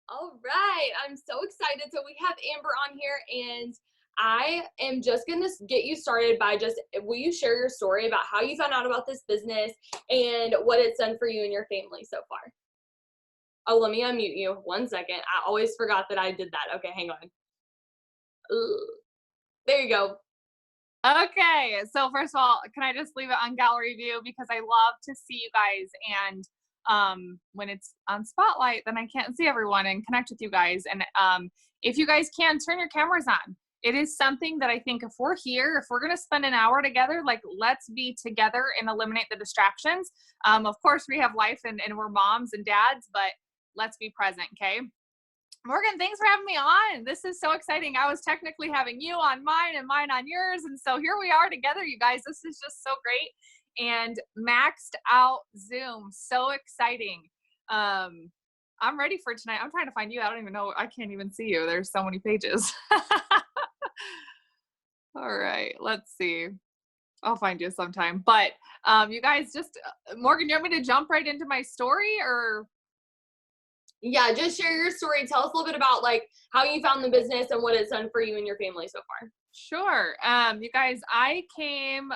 All right. I'm so excited. So we have Amber on here, and I am just going to get you started by just, will you share your story about how you found out about this business and what it's done for you and your family so far? Oh, let me unmute you 1 second. I always forgot that I did that. Okay, hang on. Ugh. There you go. Okay, so first of all, can I just leave it on gallery view because I love to see you guys, and when it's on spotlight then I can't see everyone and connect with you guys, and if you guys can turn your cameras on. It is something that I think if we're here, if we're going to spend an hour together, like let's be together and eliminate the distractions. Of course we have life and we're moms and dads, but let's be present. Okay, Morgan, thanks for having me on. This is so exciting. I was technically having you on mine and mine on yours. And so here we are together, you guys. This is just so great. And maxed out Zoom. So exciting. I'm ready for tonight. I'm trying to find you. I don't even know. I can't even see you. There's so many pages. All right. Let's see. I'll find you sometime. But you guys just, Morgan, you want me to jump right into my story or? Yeah, just share your story. Tell us a little bit about like how you found the business and what it's done for you and your family so far. Sure. You guys, I came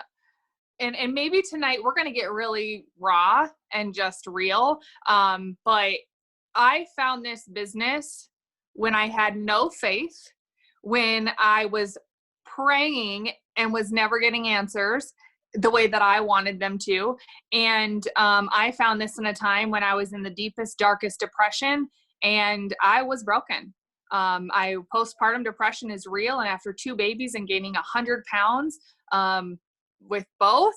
and maybe tonight we're going to get really raw and just real. But I found this business when I had no faith, when I was praying and was never getting answers the way that I wanted them to. And I found this in a time when I was in the deepest, darkest depression and I was broken. I postpartum depression is real. And after two babies and gaining 100 pounds, with both,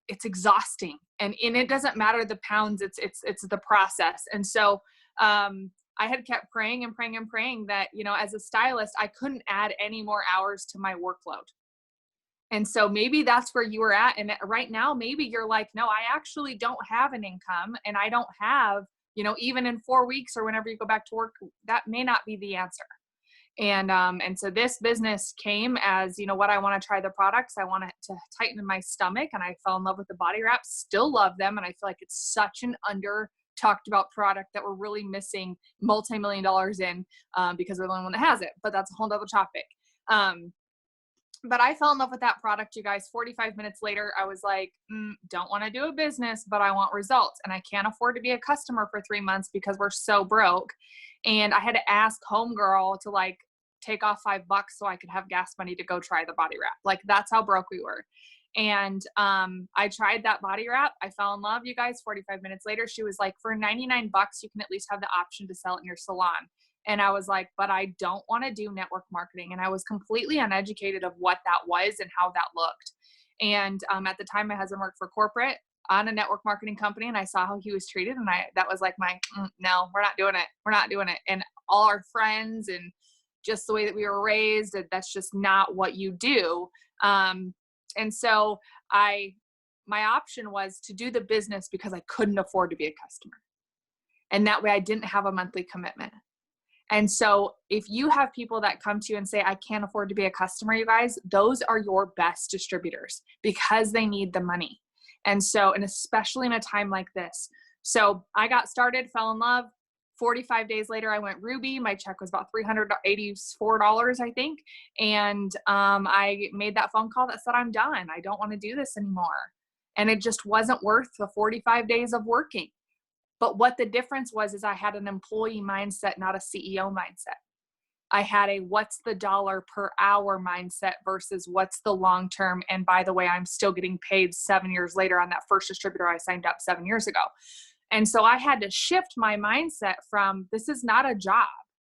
it's exhausting, and it doesn't matter the pounds, it's the process. And so I had kept praying and praying and praying that, as a stylist I couldn't add any more hours to my workload. And so maybe that's where you were at, and right now maybe you're like, no, I actually don't have an income, and I don't have, even in 4 weeks or whenever you go back to work, that may not be the answer. And so this business came as, what I want to try the products. I want it to tighten my stomach, and I fell in love with the body wraps, still love them. And I feel like it's such an under talked about product that we're really missing multi-million dollars in, because we're the only one that has it, but that's a whole other topic. But I fell in love with that product, you guys. 45 minutes later, I was like, don't want to do a business, but I want results. And I can't afford to be a customer for 3 months because we're so broke. And I had to ask homegirl to like take off $5 so I could have gas money to go try the body wrap. Like that's how broke we were. And I tried that body wrap. I fell in love, you guys. 45 minutes later, she was like, for $99, you can at least have the option to sell it in your salon. And I was like, but I don't want to do network marketing. And I was completely uneducated of what that was and how that looked. And at the time, my husband worked for corporate on a network marketing company, and I saw how he was treated. And that was like my, no, we're not doing it. We're not doing it. And all our friends and just the way that we were raised, that's just not what you do. And so my option was to do the business because I couldn't afford to be a customer. And that way I didn't have a monthly commitment. And so if you have people that come to you and say, I can't afford to be a customer, you guys, those are your best distributors because they need the money. And so, and especially in a time like this. So I got started, fell in love. 45 days later, I went Ruby. My check was about $384, I think. And I made that phone call that said, I'm done. I don't want to do this anymore. And it just wasn't worth the 45 days of working. But what the difference was is I had an employee mindset, not a CEO mindset. I had a what's the dollar per hour mindset versus what's the long term. And by the way, I'm still getting paid 7 years later on that first distributor I signed up 7 years ago. And so I had to shift my mindset from this is not a job.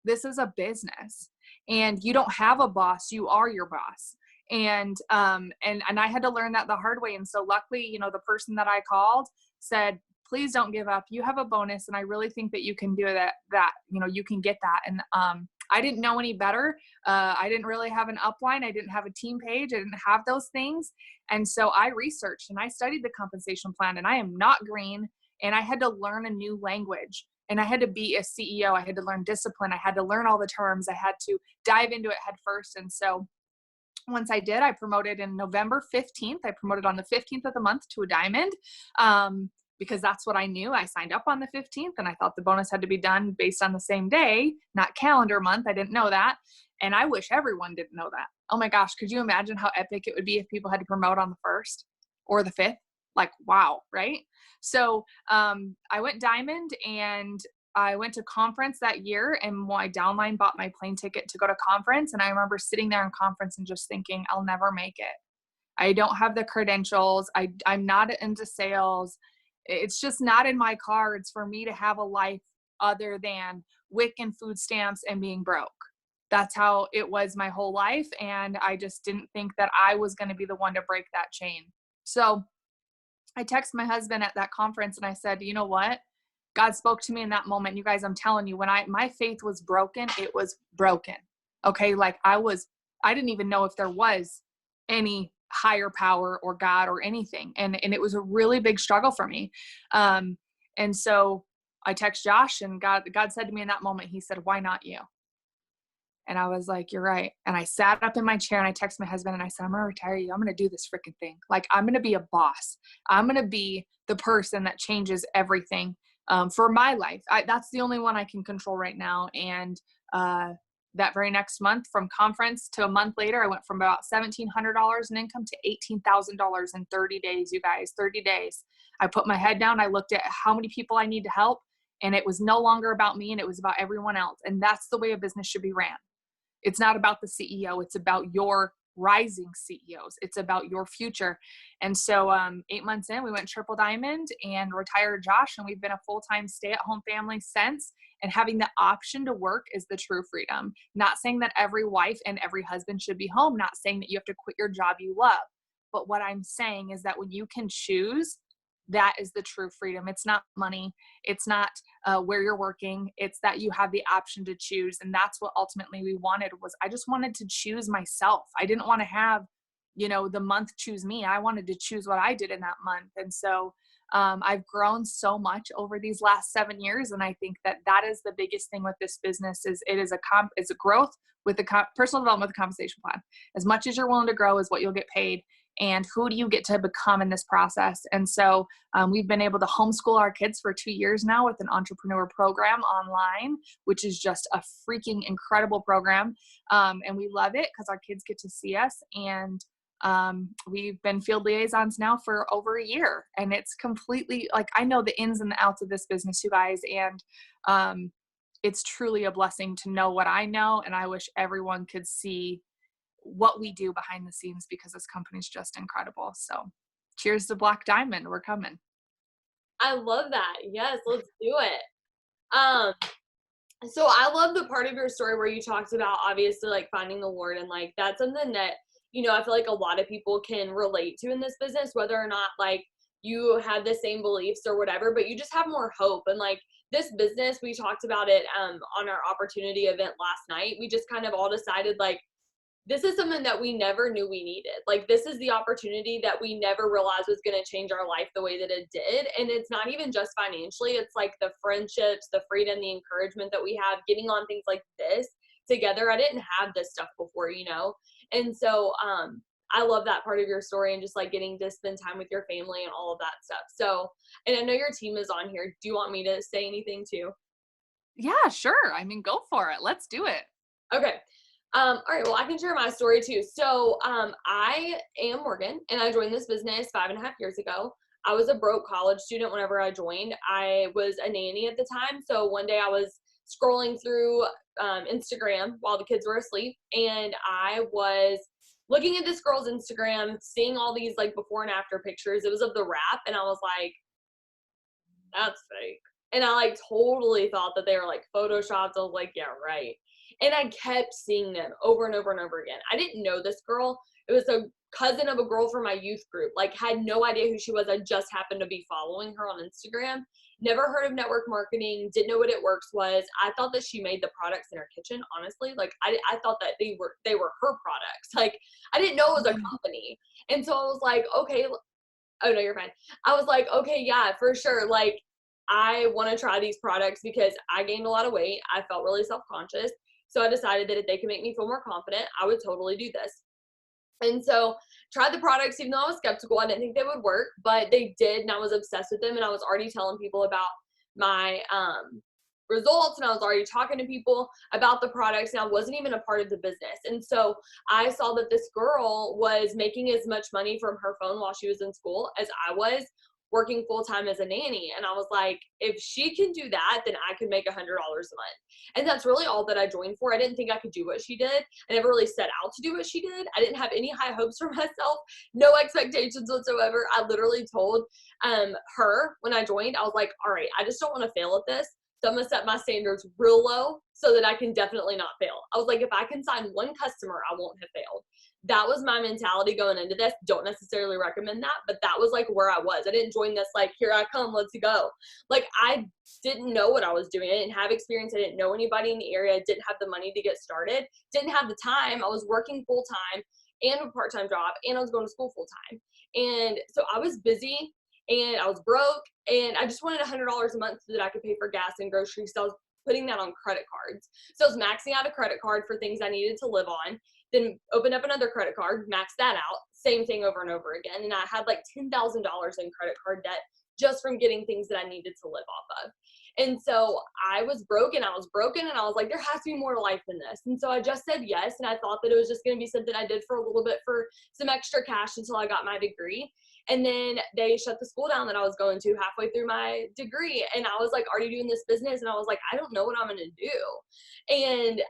This is a business. And you don't have a boss, you are your boss. And I had to learn that the hard way. And so luckily, the person that I called said, please don't give up. You have a bonus. And I really think that you can do that, you can get that. And I didn't know any better. I didn't really have an upline. I didn't have a team page. I didn't have those things. And so I researched and I studied the compensation plan, and I am not green. And I had to learn a new language, and I had to be a CEO. I had to learn discipline. I had to learn all the terms. I had to dive into it head first. And so once I did, I promoted in November 15th. I promoted on the 15th of the month to a diamond. because that's what I knew. I signed up on the 15th and I thought the bonus had to be done based on the same day, not calendar month. I didn't know that. And I wish everyone didn't know that. Oh my gosh, could you imagine how epic it would be if people had to promote on the 1st or the 5th? Like, wow, right? So I went diamond, and I went to conference that year, and my downline bought my plane ticket to go to conference. And I remember sitting there in conference and just thinking, I'll never make it. I don't have the credentials. I'm not into sales. It's just not in my cards for me to have a life other than WIC and food stamps and being broke. That's how it was my whole life. And I just didn't think that I was going to be the one to break that chain. So I texted my husband at that conference and I said, you know what? God spoke to me in that moment. You guys, I'm telling you, when my faith was broken, it was broken. Okay. Like I didn't even know if there was any higher power or God or anything. And it was a really big struggle for me. And so I text Josh, and God said to me in that moment, he said, why not you? And I was like, you're right. And I sat up in my chair and I texted my husband and I said, I'm going to retire you. I'm going to do this freaking thing. Like, I'm going to be a boss. I'm going to be the person that changes everything for my life. That's the only one I can control right now. And that very next month, from conference to a month later, I went from about $1,700 in income to $18,000 in 30 days, you guys, 30 days. I put my head down. I looked at how many people I need to help. And it was no longer about me, and it was about everyone else. And that's the way a business should be ran. It's not about the CEO. It's about your rising CEOs. It's about your future. And so 8 months in, we went triple diamond and retired Josh. And we've been a full-time stay-at-home family since. And having the option to work is the true freedom. Not saying that every wife and every husband should be home. Not saying that you have to quit your job you love. But what I'm saying is that when you can choose, that is the true freedom. It's not money. It's not where you're working. It's that you have the option to choose. And that's what ultimately we wanted. Was I just wanted to choose myself. I didn't want to have, the month choose me. I wanted to choose what I did in that month. And so I've grown so much over these last 7 years. And I think that is the biggest thing with this business is it's a growth with the personal development with a compensation plan. As much as you're willing to grow is what you'll get paid. And who do you get to become in this process? And so we've been able to homeschool our kids for 2 years now with an entrepreneur program online, which is just a freaking incredible program. And we love it because our kids get to see us. And we've been field liaisons now for over a year. And it's completely like, I know the ins and the outs of this business, you guys. And it's truly a blessing to know what I know. And I wish everyone could see what we do behind the scenes because this company is just incredible. So cheers to Black Diamond. We're coming. I love that. Yes, let's do it. So I love the part of your story where you talked about obviously like finding the Lord, and like that's something that, I feel like a lot of people can relate to in this business, whether or not like you have the same beliefs or whatever, but you just have more hope. And like this business, we talked about it on our opportunity event last night. We just kind of all decided like, this is something that we never knew we needed. Like, this is the opportunity that we never realized was going to change our life the way that it did. And it's not even just financially. It's like the friendships, the freedom, the encouragement that we have getting on things like this together. I didn't have this stuff before, And so I love that part of your story and just like getting to spend time with your family and all of that stuff. So, and I know your team is on here. Do you want me to say anything too? Yeah, sure. I mean, go for it. Let's do it. Okay. All right, well, I can share my story too. So I am Morgan, and I joined this business 5.5 years ago. I was a broke college student whenever I joined. I was a nanny at the time. So one day I was scrolling through Instagram while the kids were asleep, and I was looking at this girl's Instagram, seeing all these like before and after pictures. It was of the wrap, and I was like, that's fake. And I like totally thought that they were like photoshopped. I was like, yeah, right. And I kept seeing them over and over and over again. I didn't know this girl. It was a cousin of a girl from my youth group. Like, had no idea who she was. I just happened to be following her on Instagram. Never heard of network marketing. Didn't know what It Works was. I thought that she made the products in her kitchen, honestly. Like, I thought that they were her products. Like, I didn't know it was a company. And so I was like, okay. Oh, no, you're fine. I was like, okay, yeah, for sure. Like, I want to try these products because I gained a lot of weight. I felt really self-conscious. So I decided that if they could make me feel more confident, I would totally do this. And so tried the products, even though I was skeptical. I didn't think they would work, but they did. And I was obsessed with them. And I was already telling people about my results, and I was already talking to people about the products, and I wasn't even a part of the business. And so I saw that this girl was making as much money from her phone while she was in school as I was working full time as a nanny. And I was like, if she can do that, then I could make $100 a month. And that's really all that I joined for. I didn't think I could do what she did. I never really set out to do what she did. I didn't have any high hopes for myself, no expectations whatsoever. I literally told her when I joined, I was like, all right, I just don't want to fail at this. So I'm gonna set my standards real low so that I can definitely not fail. I was like, if I can sign one customer, I won't have failed. That was my mentality going into this. Don't necessarily recommend that, but that was like where I was. I didn't join this like, here I come, let's go. Like, I didn't know what I was doing. I didn't have experience. I didn't know anybody in the area. I didn't have the money to get started. Didn't have the time. I was working full time and a part-time job, and I was going to school full time. And so I was busy and I was broke, and I just wanted $100 a month so that I could pay for gas and groceries. So I was putting that on credit cards. So I was maxing out a credit card for things I needed to live on, then opened up another credit card, maxed that out, same thing over and over again. And I had like $10,000 in credit card debt just from getting things that I needed to live off of. And so I was broken. I was broken, and I was like, there has to be more to life than this. And so I just said yes. And I thought that it was just going to be something I did for a little bit for some extra cash until I got my degree. And then they shut the school down that I was going to halfway through my degree. And I was like already doing this business. And I was like, I don't know what I'm going to do. And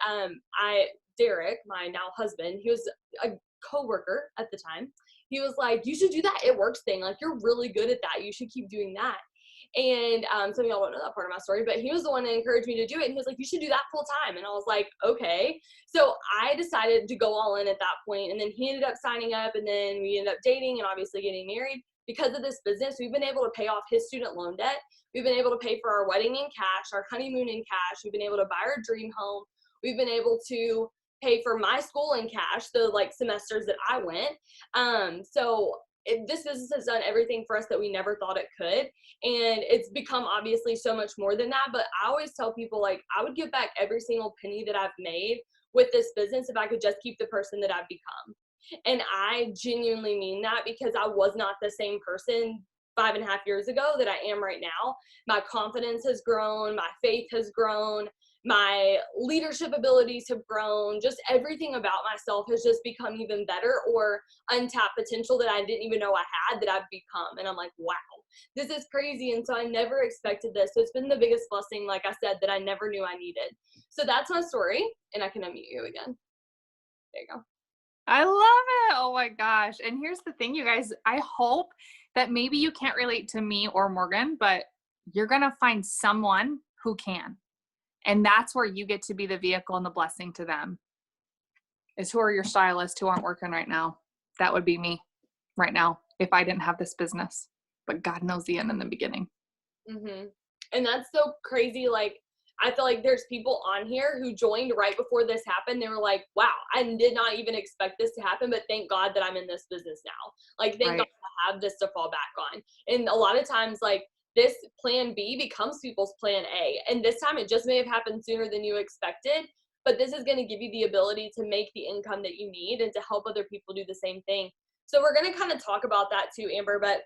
Derek, my now husband, he was a coworker at the time. He was like, you should do that It Works thing. Like, you're really good at that. You should keep doing that. And some of y'all don't know that part of my story, but he was the one that encouraged me to do it. And he was like, you should do that full time. And I was like, okay. So I decided to go all in at that point. And then he ended up signing up, and then we ended up dating and obviously getting married. Because of this business, we've been able to pay off his student loan debt. We've been able to pay for our wedding in cash, our honeymoon in cash. We've been able to buy our dream home. We've been able to pay for my school in cash, the like semesters that I went. This business has done everything for us that we never thought it could. And it's become obviously so much more than that. But I always tell people, like, I would give back every single penny that I've made with this business if I could just keep the person that I've become. And I genuinely mean that, because I was not the same person 5.5 years ago that I am right now. My confidence has grown, my faith has grown, my leadership abilities have grown. Just everything about myself has just become even better, or untapped potential that I didn't even know I had, that I've become. And I'm like, wow, this is crazy. And so I never expected this. So it's been the biggest blessing, like I said, that I never knew I needed. So that's my story. And I can unmute you again. There you go. I love it. Oh my gosh. And here's the thing, you guys, I hope that maybe you can't relate to me or Morgan, but you're going to find someone who can. And that's where you get to be the vehicle and the blessing to them. Is who are your stylists who aren't working right now? That would be me right now if I didn't have this business. But God knows the end and the beginning. Mm-hmm. And that's so crazy. Like, I feel like there's people on here who joined right before this happened. They were like, wow, I did not even expect this to happen, but thank God that I'm in this business now. Like, thank God I have this to fall back on. And a lot of times, like, this plan B becomes people's plan A. And this time it just may have happened sooner than you expected, but this is going to give you the ability to make the income that you need and to help other people do the same thing. So we're going to kind of talk about that too, Amber, but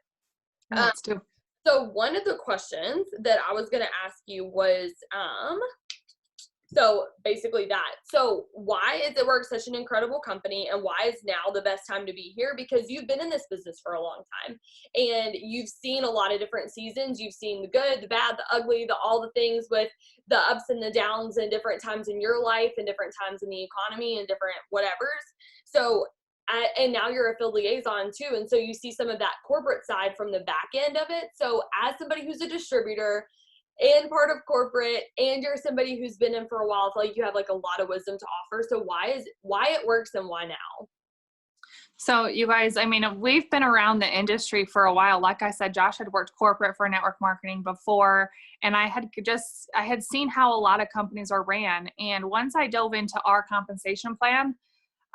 Let's do. so one of the questions that I was going to ask you was, so basically that. So why is It Works such an incredible company, and why is now the best time to be here? Because you've been in this business for a long time, and you've seen a lot of different seasons. You've seen the good, the bad, the ugly, all the things with the ups and the downs, and different times in your life and different times in the economy and different whatevers. So and now you're a field liaison too. And so you see some of that corporate side from the back end of it. So as somebody who's a distributor and part of corporate, and you're somebody who's been in for a while, I feel like you have like a lot of wisdom to offer. So why It Works, and why now? So you guys, I mean, we've been around the industry for a while. Like I said, Josh had worked corporate for network marketing before, and I had seen how a lot of companies are ran. And once I dove into our compensation plan,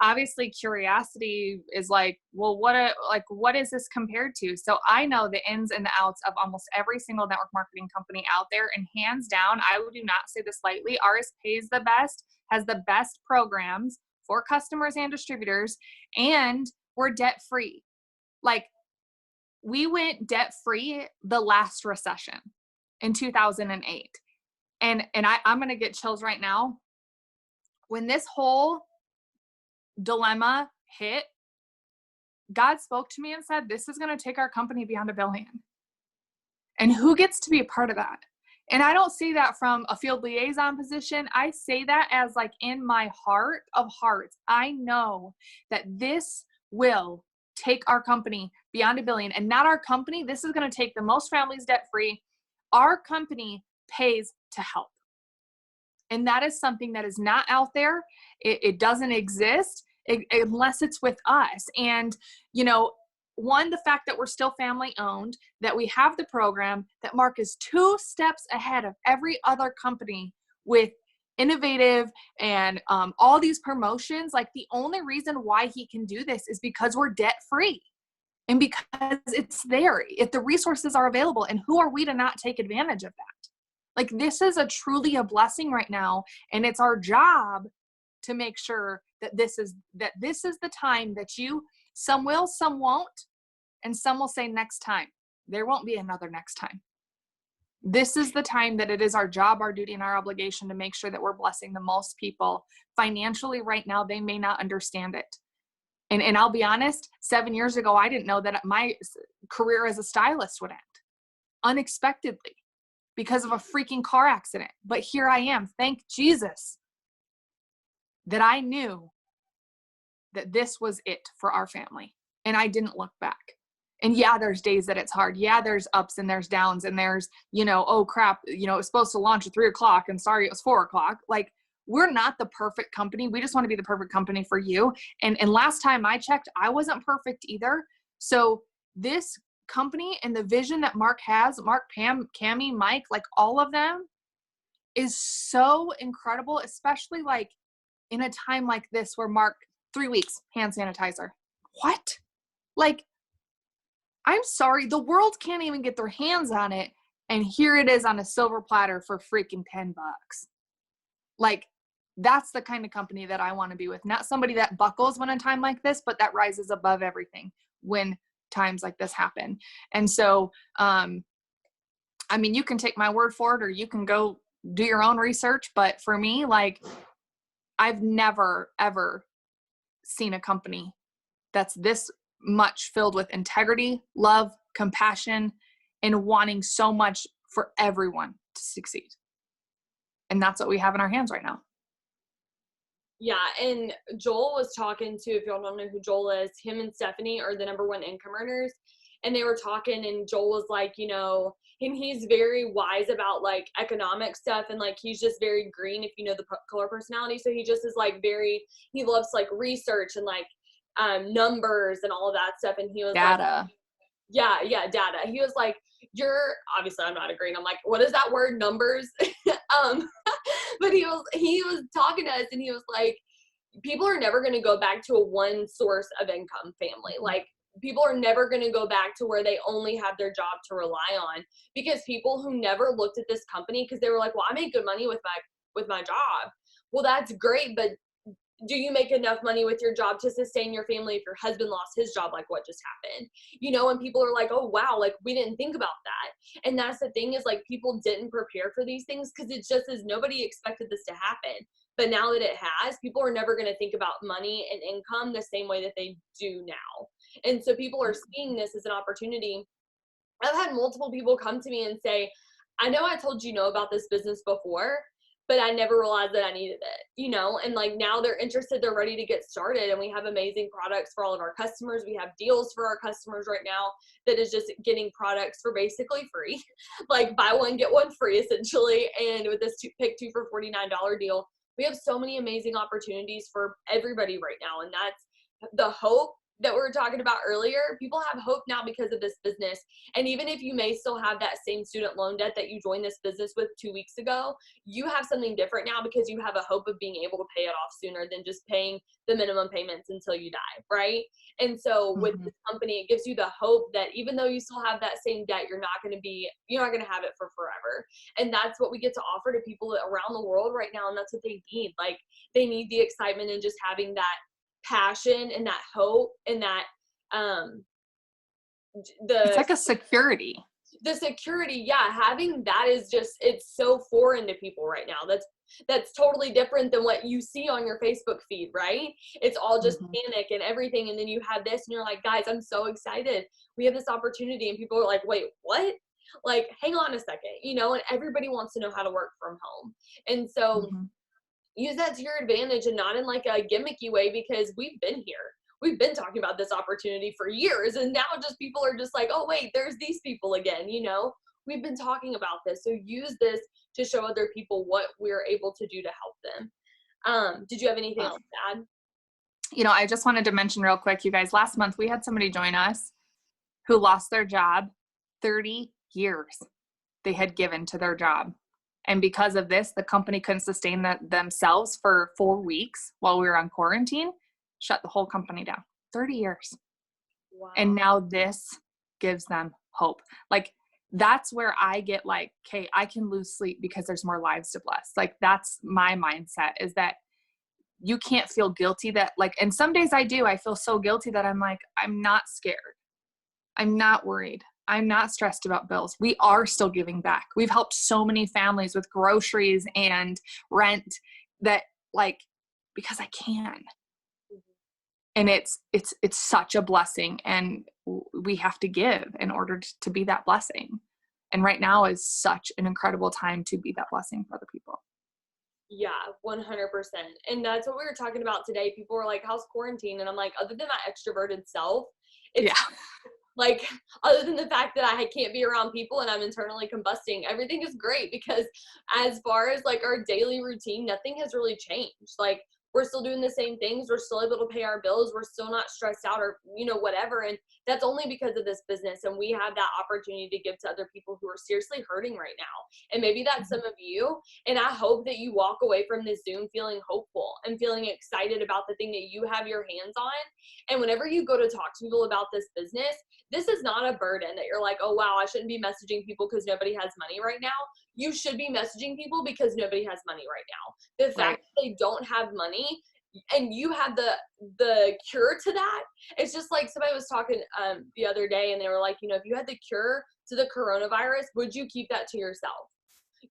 obviously curiosity is like, well, what is this compared to? So I know the ins and the outs of almost every single network marketing company out there. And hands down, I do not say this lightly, ours pays the best, has the best programs, for customers and distributors, and we're debt free. Like, we went debt free the last recession in 2008. And I'm going to get chills right now. When this whole dilemma hit, God spoke to me and said, this is going to take our company beyond $1 billion. And who gets to be a part of that? And I don't say that from a field liaison position. I say that as like in my heart of hearts. I know that this will take our company beyond $1 billion, and not our company. This is going to take the most families debt free. Our company pays to help. And that is something that is not out there. It doesn't exist unless it's with us. And, you know, one, the fact that we're still family owned, that we have the program, that Mark is 2 steps ahead of every other company with innovative and all these promotions. Like, the only reason why he can do this is because we're debt free and because it's there. If the resources are available, and who are we to not take advantage of that? Like, this is truly a blessing right now. And it's our job to make sure that this is the time that some will, some won't, and some will say next time. There won't be another next time. This is the time that it is our job, our duty, and our obligation to make sure that we're blessing the most people financially. Right now, they may not understand it. And I'll be honest, 7 years ago, I didn't know that my career as a stylist would end unexpectedly because of a freaking car accident. But here I am. Thank Jesus that I knew that this was it for our family. And I didn't look back. And yeah, there's days that it's hard. Yeah, there's ups and there's downs, and there's, oh crap, it was supposed to launch at 3:00 and sorry, it was 4:00. Like, we're not the perfect company. We just want to be the perfect company for you. And last time I checked, I wasn't perfect either. So this company and the vision that Mark has, Mark, Pam, Cammie, Mike, like all of them, is so incredible, especially like in a time like this where Mark, 3 weeks, hand sanitizer. What? Like, I'm sorry, the world can't even get their hands on it. And here it is on a silver platter for freaking $10. Like, that's the kind of company that I want to be with. Not somebody that buckles when a time like this, but that rises above everything when times like this happen. And so, you can take my word for it, or you can go do your own research. But for me, like, I've never, ever seen a company that's this much filled with integrity, love, compassion, and wanting so much for everyone to succeed. And that's what we have in our hands right now. Yeah, and Joel was talking to, if y'all don't know who Joel is, him and Stephanie are the #1 income earners. And they were talking, and Joel was like, and he's very wise about like economic stuff, and like he's just very green, if you know the color personality. So he just is like he loves like research and like numbers and all of that stuff. And he was data. Like, yeah, data. He was like, obviously I'm not agreeing. I'm like, what is that word, numbers? But he was talking to us, and he was like, people are never going to go back to a one source of income family. Like, people are never going to go back to where they only have their job to rely on, because people who never looked at this company, because they were like, well, I make good money with my job. Well, that's great, but do you make enough money with your job to sustain your family if your husband lost his job, like what just happened? And people are like, oh, wow, like we didn't think about that. And that's the thing, is like people didn't prepare for these things, because it just is, nobody expected this to happen. But now that it has, people are never going to think about money and income the same way that they do now. And so people are seeing this as an opportunity. I've had multiple people come to me and say, I know I told you about this business before, but I never realized that I needed it, and like now they're interested, they're ready to get started. And we have amazing products for all of our customers. We have deals for our customers right now that is just getting products for basically free, like buy one, get one free essentially. And with this pick 2 for $49 deal, we have so many amazing opportunities for everybody right now. And that's the hope that we were talking about earlier, people have hope now because of this business. And even if you may still have that same student loan debt that you joined this business with 2 weeks ago, you have something different now because you have a hope of being able to pay it off sooner than just paying the minimum payments until you die, right? And so with Mhm. this company, it gives you the hope that even though you still have that same debt, you're not going to have it for forever. And that's what we get to offer to people around the world right now. And that's what they need. Like, they need the excitement and just having that passion and that hope and that um It's the like a security. the security. Yeah, having that is just, it's so foreign to people right now. That's totally different than what you see on your Facebook feed, right? It's all just Mhm. panic and everything, and then you have this and you're like, guys, I'm so excited, we have this opportunity, and people are like, wait, what? Like, hang on a second, and everybody wants to know how to work from home. And so Mhm. use that to your advantage, and not in like a gimmicky way, because we've been here. We've been talking about this opportunity for years, and now just people are just like, oh wait, there's these people again. We've been talking about this, so use this to show other people what we're able to do to help them. Did you have anything else to add? I just wanted to mention real quick, you guys, last month we had somebody join us who lost their job. 30 years they had given to their job. And because of this, the company couldn't sustain themselves for 4 weeks while we were on quarantine, shut the whole company down. 30 years. And Wow. now this gives them hope. Like, that's where I get like, okay, I can lose sleep because there's more lives to bless. Like, that's my mindset, is that you can't feel guilty that, like, and some days I feel so guilty that I'm like, I'm not scared. I'm not worried. I'm not stressed about bills. We are still giving back. We've helped so many families with groceries and rent, that, like, because I can. And it's such a blessing, and we have to give in order to be that blessing. And right now is such an incredible time to be that blessing for other people. Yeah, 100%. And that's what we were talking about today. People were like, how's quarantine? And I'm like, other than my extroverted self, Yeah. it's like, other than the fact that I can't be around people and I'm internally combusting, everything is great, because as far as like our daily routine, nothing has really changed. Like, we're still doing the same things. We're still able to pay our bills. We're still not stressed out, or, whatever. And that's only because of this business. And we have that opportunity to give to other people who are seriously hurting right now. And maybe that's some of you. And I hope that you walk away from this Zoom feeling hopeful and feeling excited about the thing that you have your hands on. And whenever you go to talk to people about this business, this is not a burden that you're like, oh, wow, I shouldn't be messaging people because nobody has money right now. You should be messaging people because nobody has money right now. The Right. fact that they don't have money and you have the cure to that, it's just like somebody was talking the other day, and they were like, if you had the cure to the coronavirus, would you keep that to yourself?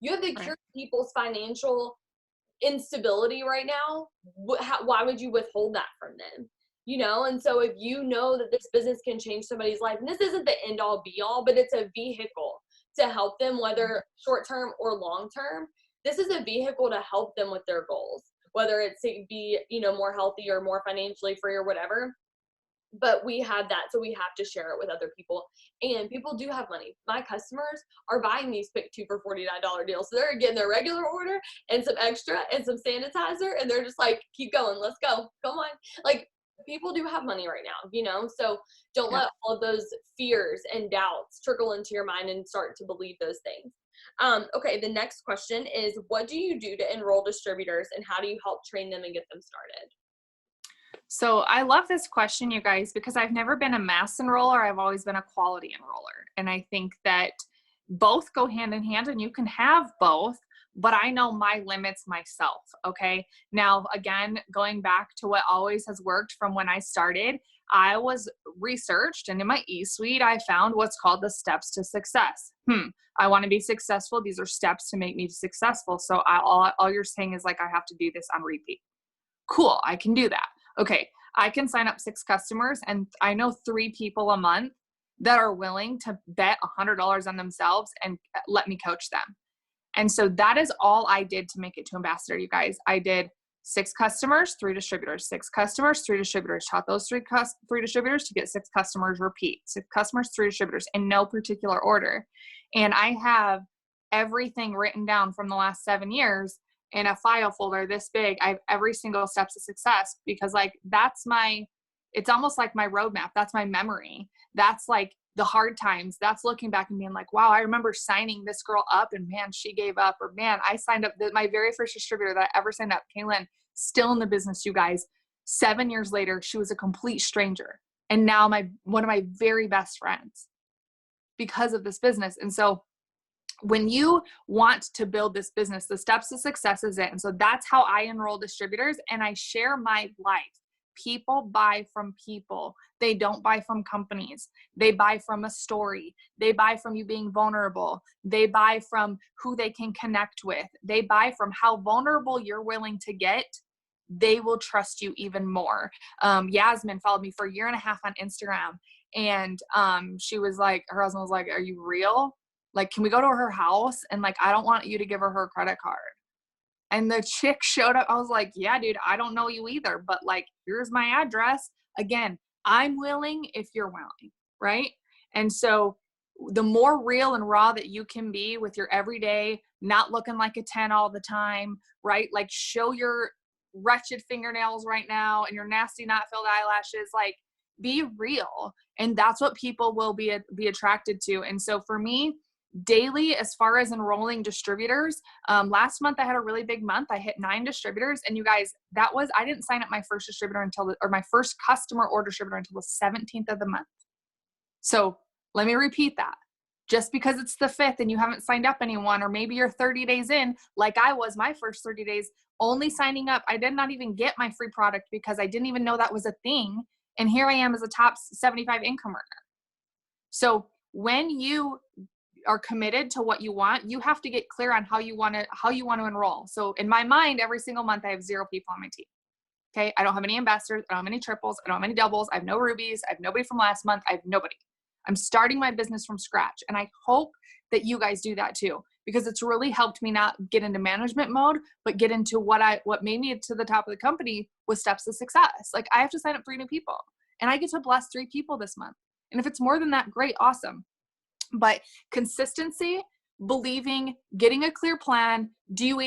You have the Right. cure to people's financial instability right now. Why would you withhold that from them? And so if you know that this business can change somebody's life, and this isn't the end all be all, but it's a vehicle to help them, whether short term or long term. This is a vehicle to help them with their goals, whether it's to be, more healthy or more financially free or whatever. But we have that, so we have to share it with other people. And people do have money. My customers are buying these pick two for $49 deals, so they're getting their regular order and some extra and some sanitizer, and they're just like, keep going, let's go, come on. Like, people do have money right now. So don't Yeah. let all of those fears and doubts trickle into your mind and start to believe those things. Okay, the next question is, what do you do to enroll distributors, and how do you help train them and get them started? So I love this question, you guys, because I've never been a mass enroller. I've always been a quality enroller. And I think that both go hand in hand, and you can have both, but I know my limits myself. Okay. Now, again, going back to what always has worked from when I started, I was researched, and in my e-suite, I found what's called the steps to success. I want to be successful. These are steps to make me successful. So all you're saying is, like, I have to do this on repeat. Cool. I can do that. Okay, I can sign up 6 customers, and I know 3 people a month that are willing to bet $100 on themselves and let me coach them. And so that is all I did to make it to ambassador, you guys. I did 6 customers, 3 distributors, 6 customers, 3 distributors, taught those 3 distributors to get 6 customers, repeat, 6 customers, 3 distributors, in no particular order. And I have everything written down from the last 7 years in a file folder this big. I have every single steps to success, because, like, that's my it's almost like my roadmap. That's my memory. That's like the hard times. That's looking back and being like, wow, I remember signing this girl up and man, she gave up, or man, I signed up. My very first distributor that I ever signed up, Kaylin, still in the business, you guys. 7 years later, she was a complete stranger. And now one of my very best friends because of this business. And so when you want to build this business, the steps to success is it. And so that's how I enroll distributors, and I share my life. People buy from people. They don't buy from companies. They buy from a story. They buy from you being vulnerable. They buy from who they can connect with. They buy from how vulnerable you're willing to get. They will trust you even more. Yasmin followed me for 1.5 years on Instagram. And she was like, her husband was like, are you real? Like, can we go to her house? And like, I don't want you to give her credit card. And the chick showed up. I was like, yeah, dude, I don't know you either, but like, here's my address. Again, I'm willing if you're willing, right? And so the more real and raw that you can be with your everyday, not looking like a 10 all the time, right? Like, show your wretched fingernails right now and your nasty not filled eyelashes, like, be real. And that's what people will be attracted to. And so for me, daily, as far as enrolling distributors, last month I had a really big month. I hit 9 distributors, and you guys, I didn't sign up my first distributor or my first customer or distributor until the 17th of the month. So let me repeat that. Just because it's the 5th and you haven't signed up anyone, or maybe you're 30 days in, like I was my first 30 days, only signing up. I did not even get my free product because I didn't even know that was a thing. And here I am as a top 75 income earner. So when you are committed to what you want, you have to get clear on how you want to enroll. So in my mind, every single month I have 0 people on my team. Okay. I don't have any ambassadors. I don't have any triples. I don't have any doubles. I have no rubies. I have nobody from last month. I have nobody. I'm starting my business from scratch. And I hope that you guys do that too, because it's really helped me not get into management mode, but get into what made me to the top of the company with steps to success. Like, I have to sign up 3 new people, and I get to bless 3 people this month. And if it's more than that, great, awesome. But consistency, believing, getting a clear plan.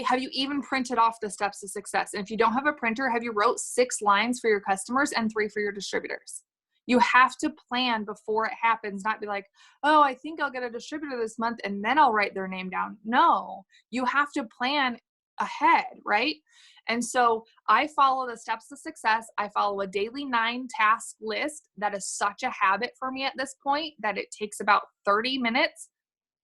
Have you even printed off the steps to success? And if you don't have a printer, have you wrote 6 lines for your customers and 3 for your distributors? You have to plan before it happens, not be like, oh, I think I'll get a distributor this month and then I'll write their name down. No, you have to plan ahead, right? And so I follow the steps to success. I follow a daily 9 task list. That is such a habit for me at this point that it takes about 30 minutes,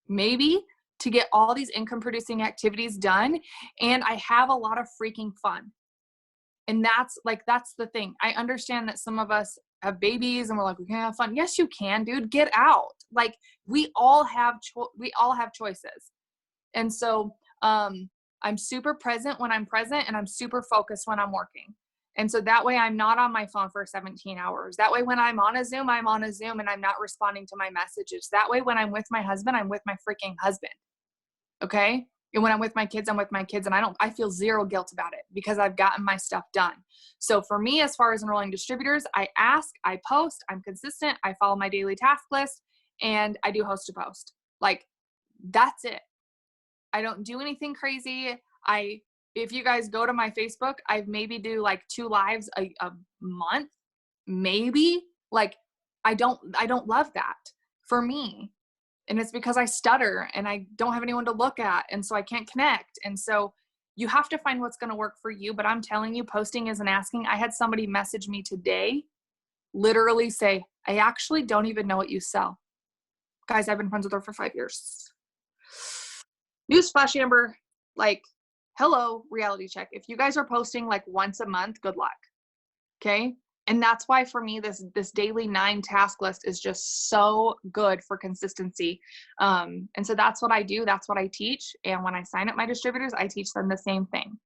maybe, to get all these income producing activities done. And I have a lot of freaking fun. And that's the thing. I understand that some of us have babies and we're like, we can have fun. Yes, you can, dude. Get out. Like, we all have choices. And so, I'm super present when I'm present, and I'm super focused when I'm working. And so that way I'm not on my phone for 17 hours. That way when I'm on a Zoom, I'm on a Zoom and I'm not responding to my messages. That way when I'm with my husband, I'm with my freaking husband. Okay? And when I'm with my kids, I'm with my kids, and I feel 0 guilt about it because I've gotten my stuff done. So for me, as far as enrolling distributors, I ask, I post, I'm consistent, I follow my daily task list, and I do host to post. Like, that's it. I don't do anything crazy. If you guys go to my Facebook, I maybe do like 2 lives a month, maybe. Like, I don't love that for me. And it's because I stutter and I don't have anyone to look at. And so I can't connect. And so you have to find what's going to work for you. But I'm telling you, posting isn't asking. I had somebody message me today, literally say, I actually don't even know what you sell. Guys, I've been friends with her for 5 years. Newsflash, Amber, like, hello, reality check. If you guys are posting like once a month, good luck. Okay. And that's why for me, this daily 9 task list is just so good for consistency. And so that's what I do. That's what I teach. And when I sign up my distributors, I teach them the same thing.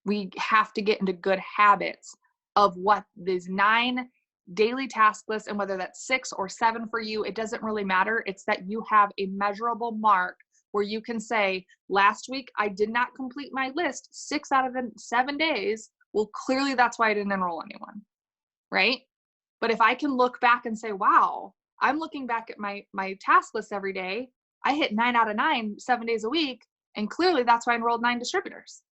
We have to get into good habits of what these 9 daily task lists, and whether that's 6 or 7 for you, it doesn't really matter. It's that you have a measurable mark where you can say, last week I did not complete my list 6 out of the 7 days. Well, clearly that's why I didn't enroll anyone, right? But if I can look back and say, wow, I'm looking back at my task list every day, I hit 9 out of 9, 7 days a week, and clearly that's why I enrolled 9 distributors,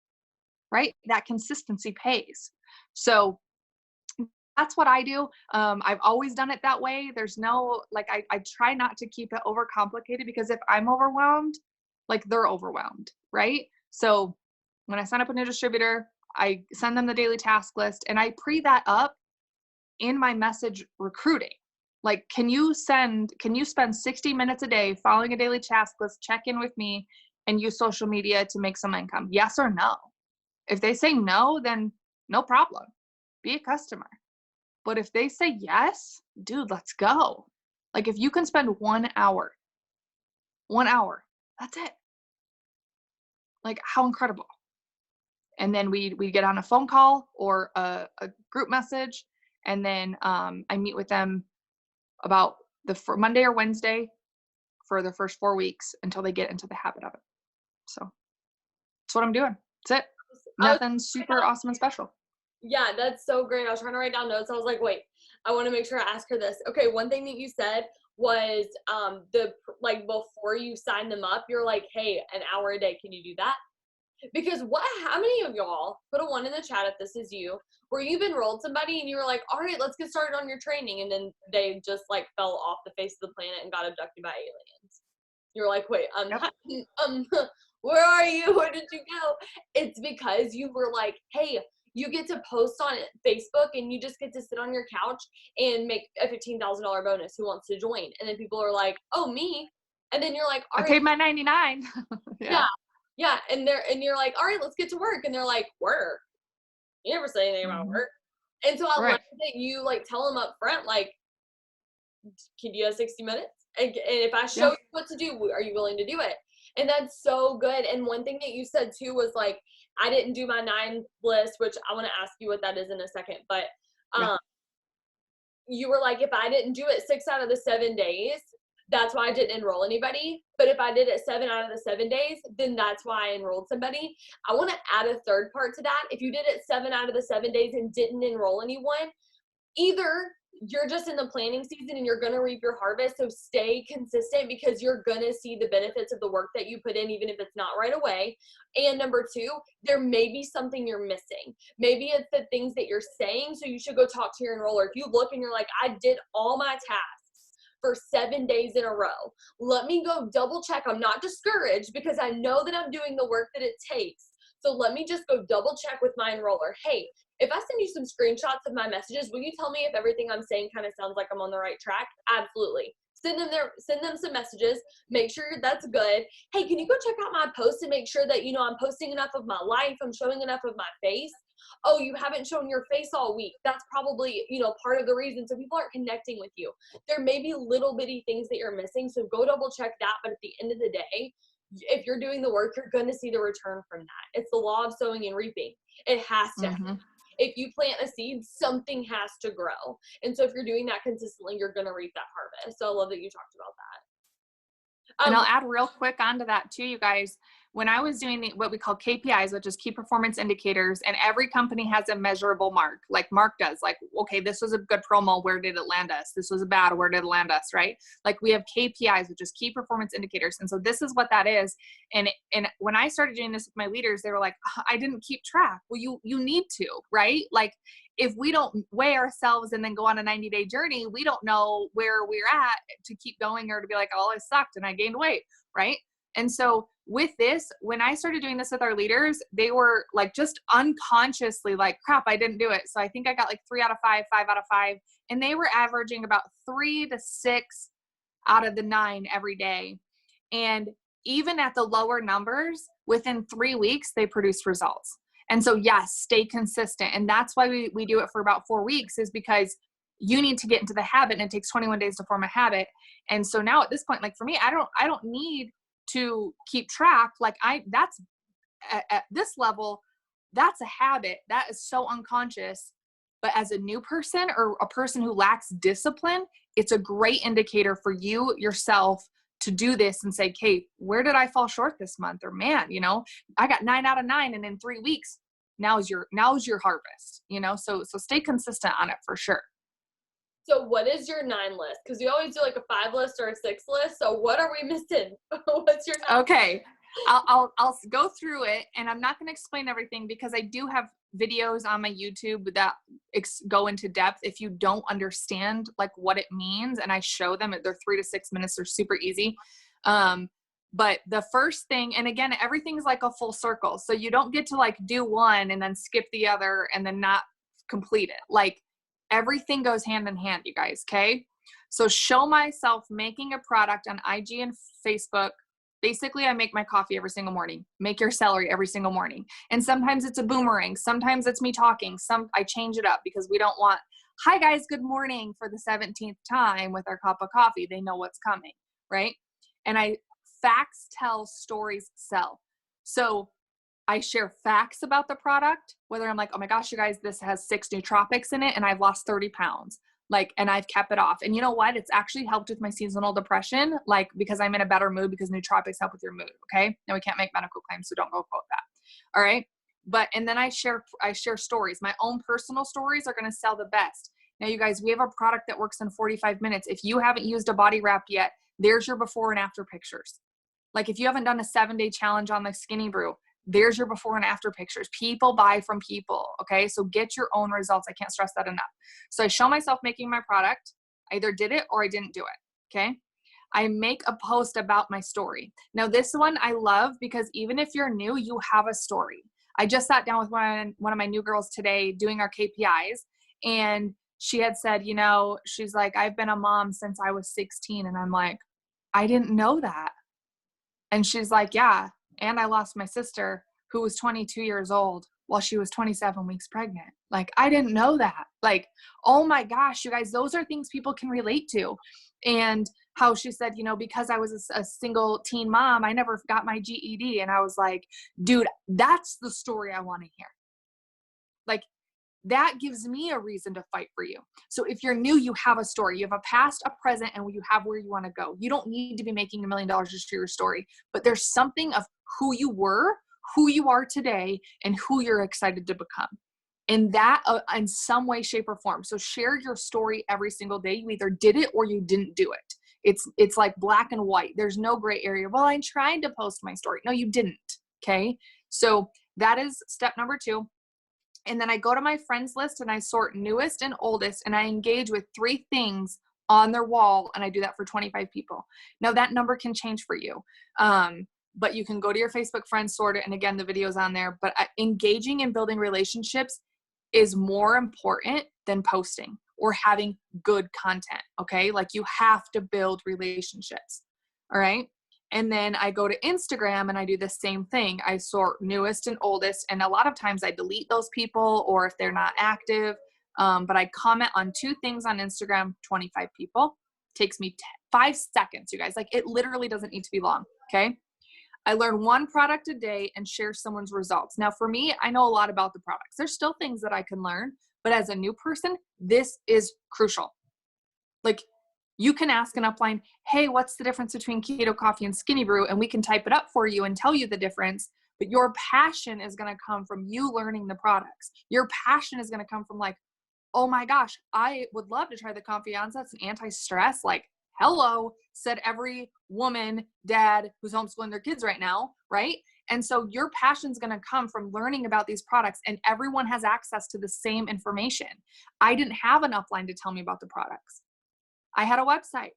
right? That consistency pays. So that's what I do. I've always done it that way. There's no, like, I try not to keep it overcomplicated, because if I'm overwhelmed, like, they're overwhelmed, right? So when I sign up with a distributor, I send them the daily task list, and I pre that up in my message recruiting. Like, can you spend 60 minutes a day following a daily task list, check in with me, and use social media to make some income? Yes or no? If they say no, then no problem. Be a customer. But if they say yes, dude, let's go. Like, if you can spend 1 hour, that's it. Like, how incredible. And then we get on a phone call or a group message, and then I meet with them about Monday or Wednesday for the first 4 weeks until they get into the habit of it. So that's what I'm doing. That's it. Nothing super awesome and special. Yeah, that's so great. I was trying to write down notes. I was like, wait, I want to make sure I ask her this. Okay, one thing that you said was before you sign them up, you're like, hey, an hour a day, can you do that? Because how many of y'all, put a 1 in the chat if this is you, where you've enrolled somebody and you were like, all right, let's get started on your training, and then they just like fell off the face of the planet and got abducted by aliens. You're like, wait, where are you? Where did you go? It's because you were like, hey, you get to post on Facebook and you just get to sit on your couch and make a $15,000 bonus. Who wants to join? And then people are like, oh, me. And then you're like, all right. I paid my $99. Yeah. And you're like, all right, let's get to work. And they're like, work? You never say anything about work. And so I love that you like tell them up front, like, can you have 60 minutes? And if I show you what to do, are you willing to do it? And that's so good. And one thing that you said too was like, I didn't do my 9 list, which I want to ask you what that is in a second. But you were like, if I didn't do it 6 out of the 7 days, that's why I didn't enroll anybody. But if I did it 7 out of the 7 days, then that's why I enrolled somebody. I want to add a third part to that. If you did it 7 out of the 7 days and didn't enroll anyone, either you're just in the planning season and you're going to reap your harvest. So stay consistent, because you're going to see the benefits of the work that you put in, even if it's not right away. And number 2, there may be something you're missing. Maybe it's the things that you're saying. So you should go talk to your enroller. If you look and you're like, I did all my tasks for 7 days in a row, let me go double check. I'm not discouraged because I know that I'm doing the work that it takes. So let me just go double check with my enroller. Hey, if I send you some screenshots of my messages, will you tell me if everything I'm saying kind of sounds like I'm on the right track? Absolutely. Send them some messages. Make sure that's good. Hey, can you go check out my posts and make sure that, I'm posting enough of my life, I'm showing enough of my face? Oh, you haven't shown your face all week. That's probably, part of the reason. So people aren't connecting with you. There may be little bitty things that you're missing. So go double check that. But at the end of the day, if you're doing the work, you're going to see the return from that. It's the law of sowing and reaping. It has to happen. If you plant a seed, something has to grow. And so if you're doing that consistently, you're going to reap that harvest. So I love that you talked about that. And I'll add real quick onto that too, you guys. When I was doing what we call KPIs, which is key performance indicators, and every company has a measurable mark, like Mark does, like, okay, this was a good promo, where did it land us? This was a bad, where did it land us, right? Like, we have KPIs, which is key performance indicators. And so this is what that is. And when I started doing this with my leaders, they were like, I didn't keep track. Well, you need to, right? Like, if we don't weigh ourselves and then go on a 90-day journey, we don't know where we're at to keep going, or to be like, oh, I sucked and I gained weight, right? And so with this, when I started doing this with our leaders, they were like just unconsciously like, crap, I didn't do it. So I think I got like 3 out of 5, 5 out of 5. And they were averaging about 3 to 6 out of the 9 every day. And even at the lower numbers, within 3 weeks, they produced results. And so yes, stay consistent. And that's why we do it for about 4 weeks, is because you need to get into the habit, and it takes 21 days to form a habit. And so now at this point, like for me, I don't need to keep track. Like that's at this level, that's a habit that is so unconscious. But as a new person, or a person who lacks discipline, it's a great indicator for you yourself to do this and say, okay, where did I fall short this month? Or man, I got 9 out of 9, and in 3 weeks, now's your harvest, so stay consistent on it for sure. So what is your 9 list? Because you always do like a 5 list or a 6 list. So what are we missing? What's your 9 Okay. I'll go through it, and I'm not going to explain everything because I do have videos on my YouTube that go into depth if you don't understand like what it means, and I show them. They're 3 to 6 minutes. They're super easy. But the first thing, and again, everything's like a full circle. So you don't get to like do one and then skip the other and then not complete it. Like everything goes hand in hand, you guys. Okay. So show myself making a product on IG and Facebook. Basically, I make my coffee every single morning. Make your celery every single morning. And sometimes it's a boomerang. Sometimes it's me talking. I change it up because we don't want, hi guys, good morning for the 17th time with our cup of coffee. They know what's coming, right? And facts tell, stories sell. So I share facts about the product, whether I'm like, oh my gosh, you guys, this has 6 nootropics in it and I've lost 30 pounds. Like, and I've kept it off. And you know what? It's actually helped with my seasonal depression, like because I'm in a better mood because nootropics help with your mood. Okay. Now we can't make medical claims, so don't go quote that. All right. But, and then I share stories. My own personal stories are going to sell the best. Now you guys, we have a product that works in 45 minutes. If you haven't used a body wrap yet, there's your before and after pictures. Like if you haven't done a 7-day challenge on the Skinny Brew, there's your before and after pictures. People buy from people. Okay. So get your own results. I can't stress that enough. So I show myself making my product. I either did it or I didn't do it. Okay. I make a post about my story. Now this one I love because even if you're new, you have a story. I just sat down with one of my new girls today doing our KPIs, and she had said, you know, she's like, I've been a mom since I was 16. And I'm like, I didn't know that. And she's like, yeah. And I lost my sister who was 22 years old while she was 27 weeks pregnant. Like, I didn't know that. Like, oh my gosh, you guys, those are things people can relate to. And how she said, you know, because I was a single teen mom, I never got my GED. And I was like, dude, that's the story I want to hear. Like, that gives me a reason to fight for you. So if you're new, you have a story. You have a past, a present, and you have where you want to go. You don't need to be making $1 million just for your story, but there's something of who you were, who you are today, and who you're excited to become. And that in some way, shape, or form. So share your story every single day. You either did it or you didn't do it. It's like black and white. There's no gray area. Well, I tried to post my story. No, you didn't. Okay. So that is step number 2. And then I go to my friends list and I sort newest and oldest, and I engage with 3 things on their wall. And I do that for 25 people. Now that number can change for you. But you can go to your Facebook friends, sort it. And again, the video's on there, but engaging and building relationships is more important than posting or having good content. Okay. Like you have to build relationships. All right. And then I go to Instagram and I do the same thing. I sort newest and oldest. And a lot of times I delete those people or if they're not active. But I comment on 2 things on Instagram, 25 people. Takes me 5 seconds, you guys. Like it literally doesn't need to be long. Okay. I learn 1 product a day and share someone's results. Now for me, I know a lot about the products. There's still things that I can learn, but as a new person, this is crucial. Like you can ask an upline, hey, what's the difference between Keto Coffee and Skinny Brew? And we can type it up for you and tell you the difference. But your passion is going to come from you learning the products. Your passion is going to come from like, oh my gosh, I would love to try the Confianza. It's an anti-stress. Like, hello, said every woman, dad who's homeschooling their kids right now, right? And so your passion is going to come from learning about these products, and everyone has access to the same information. I didn't have an upline to tell me about the products. I had a website.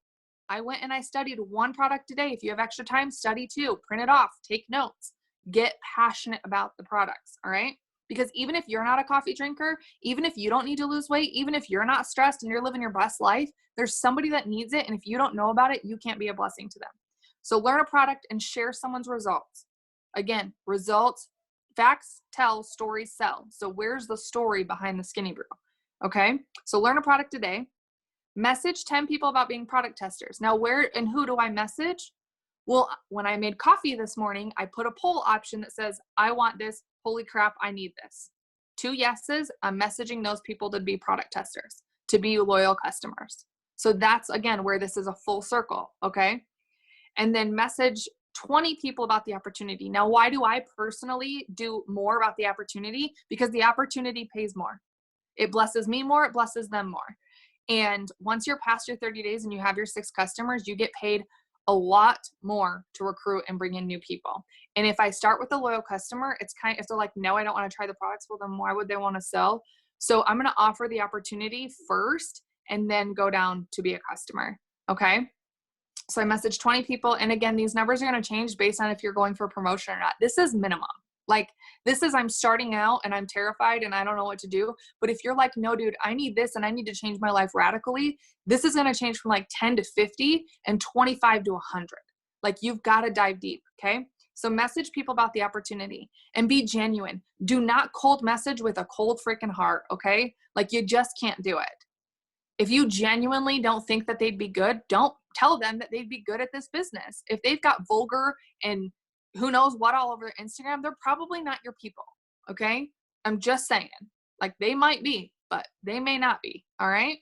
I went and I studied 1 product a day. If you have extra time, study 2, print it off, take notes, get passionate about the products. All right. Because even if you're not a coffee drinker, even if you don't need to lose weight, even if you're not stressed and you're living your best life, there's somebody that needs it. And if you don't know about it, you can't be a blessing to them. So learn a product and share someone's results. Again, results, facts tell, stories sell. So where's the story behind the Skinny Brew? Okay. So learn a product a day. Message 10 people about being product testers. Now, where and who do I message? Well, when I made coffee this morning, I put a poll option that says, I want this. Holy crap, I need this. 2 yeses. I'm messaging those people to be product testers, to be loyal customers. So that's, again, where this is a full circle. Okay. And then message 20 people about the opportunity. Now, why do I personally do more about the opportunity? Because the opportunity pays more. It blesses me more. It blesses them more. And once you're past your 30 days and you have your 6 customers, you get paid a lot more to recruit and bring in new people. And if I start with a loyal customer, it's if they're like, no, I don't want to try the products, well, then why would they want to sell? So I'm going to offer the opportunity first and then go down to be a customer. Okay. So I messaged 20 people. And again, these numbers are going to change based on if you're going for a promotion or not. This is minimum. Like this is, I'm starting out and I'm terrified and I don't know what to do. But if you're like, no, dude, I need this and I need to change my life radically, this is going to change from like 10 to 50 and 25 to 100. Like you've got to dive deep. Okay. So message people about the opportunity and be genuine. Do not cold message with a cold freaking heart. Okay. Like you just can't do it. If you genuinely don't think that they'd be good, don't tell them that they'd be good at this business. If they've got vulgar and who knows what all over Instagram, they're probably not your people. Okay. I'm just saying, like they might be, but they may not be. All right.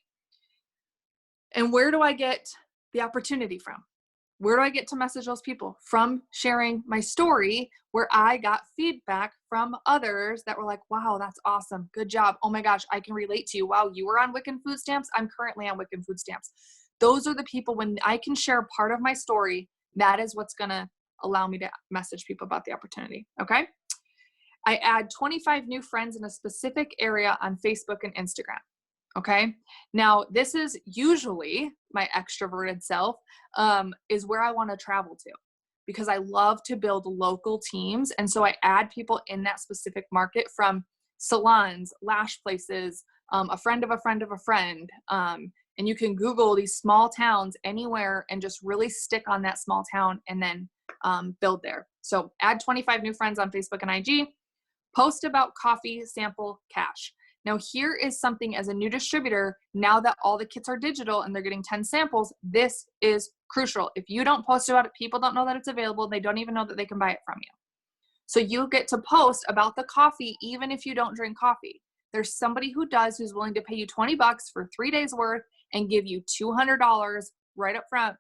And where do I get the opportunity from? Where do I get to message those people? From sharing my story where I got feedback from others that were like, wow, that's awesome. Good job. Oh my gosh, I can relate to you. Wow, you were on Wiccan food stamps. I'm currently on Wiccan food stamps. Those are the people when I can share part of my story, that is what's going to allow me to message people about the opportunity. Okay. I add 25 new friends in a specific area on Facebook and Instagram. Okay. Now this is usually my extroverted self, is where I want to travel to because I love to build local teams. And so I add people in that specific market from salons, lash places, a friend of a friend of a friend. And you can Google these small towns anywhere and just really stick on that small town and then build there. So add 25 new friends on Facebook and IG, post about coffee sample cash. Now here is something as a new distributor, now that all the kits are digital and they're getting 10 samples, this is crucial. If you don't post about it, people don't know that it's available. They don't even know that they can buy it from you. So you get to post about the coffee, even if you don't drink coffee. There's somebody who does, who's willing to pay you $20 for 3 days worth and give you $200 right up front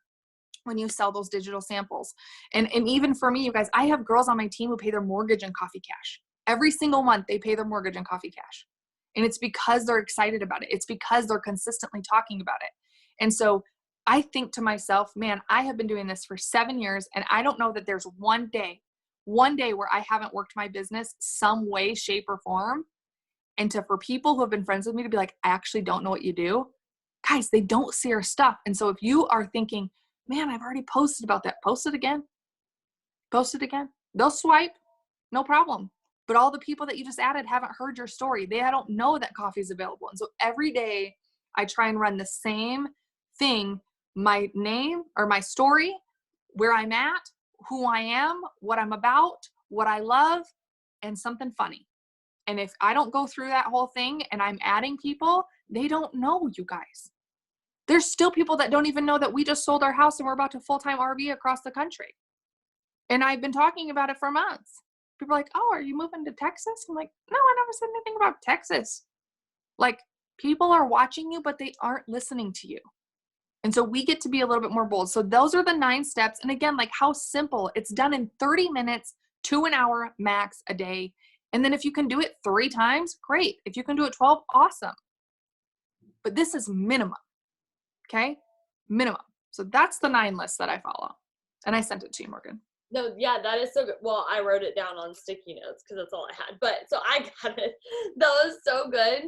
when you sell those digital samples. And even for me, you guys, I have girls on my team who pay their mortgage in coffee cash. Every single month they pay their mortgage in coffee cash. And it's because they're excited about it. It's because they're consistently talking about it. And so I think to myself, man, I have been doing this for 7 years and I don't know that there's one day where I haven't worked my business some way, shape, or form. And for people who have been friends with me to be like, I actually don't know what you do. Guys, they don't see our stuff. And so if you are thinking, man, I've already posted about that, post it again. Post it again. They'll swipe, no problem. But all the people that you just added haven't heard your story. They don't know that coffee is available. And so every day I try and run the same thing, my name or my story, where I'm at, who I am, what I'm about, what I love, and something funny. And if I don't go through that whole thing and I'm adding people, they don't know, you guys. There's still people that don't even know that we just sold our house and we're about to full-time RV across the country. And I've been talking about it for months. People are like, oh, are you moving to Texas? I'm like, no, I never said anything about Texas. Like, people are watching you, but they aren't listening to you. And so we get to be a little bit more bold. So those are the 9 steps. And again, like how simple. It's done in 30 minutes to an hour max a day. And then if you can do it 3 times, great. If you can do it 12, awesome. But this is minimum. Okay? Minimum. So that's the 9 list that I follow. And I sent it to you, Morgan. No, yeah, that is so good. Well, I wrote it down on sticky notes because that's all I had. But so I got it. That was so good.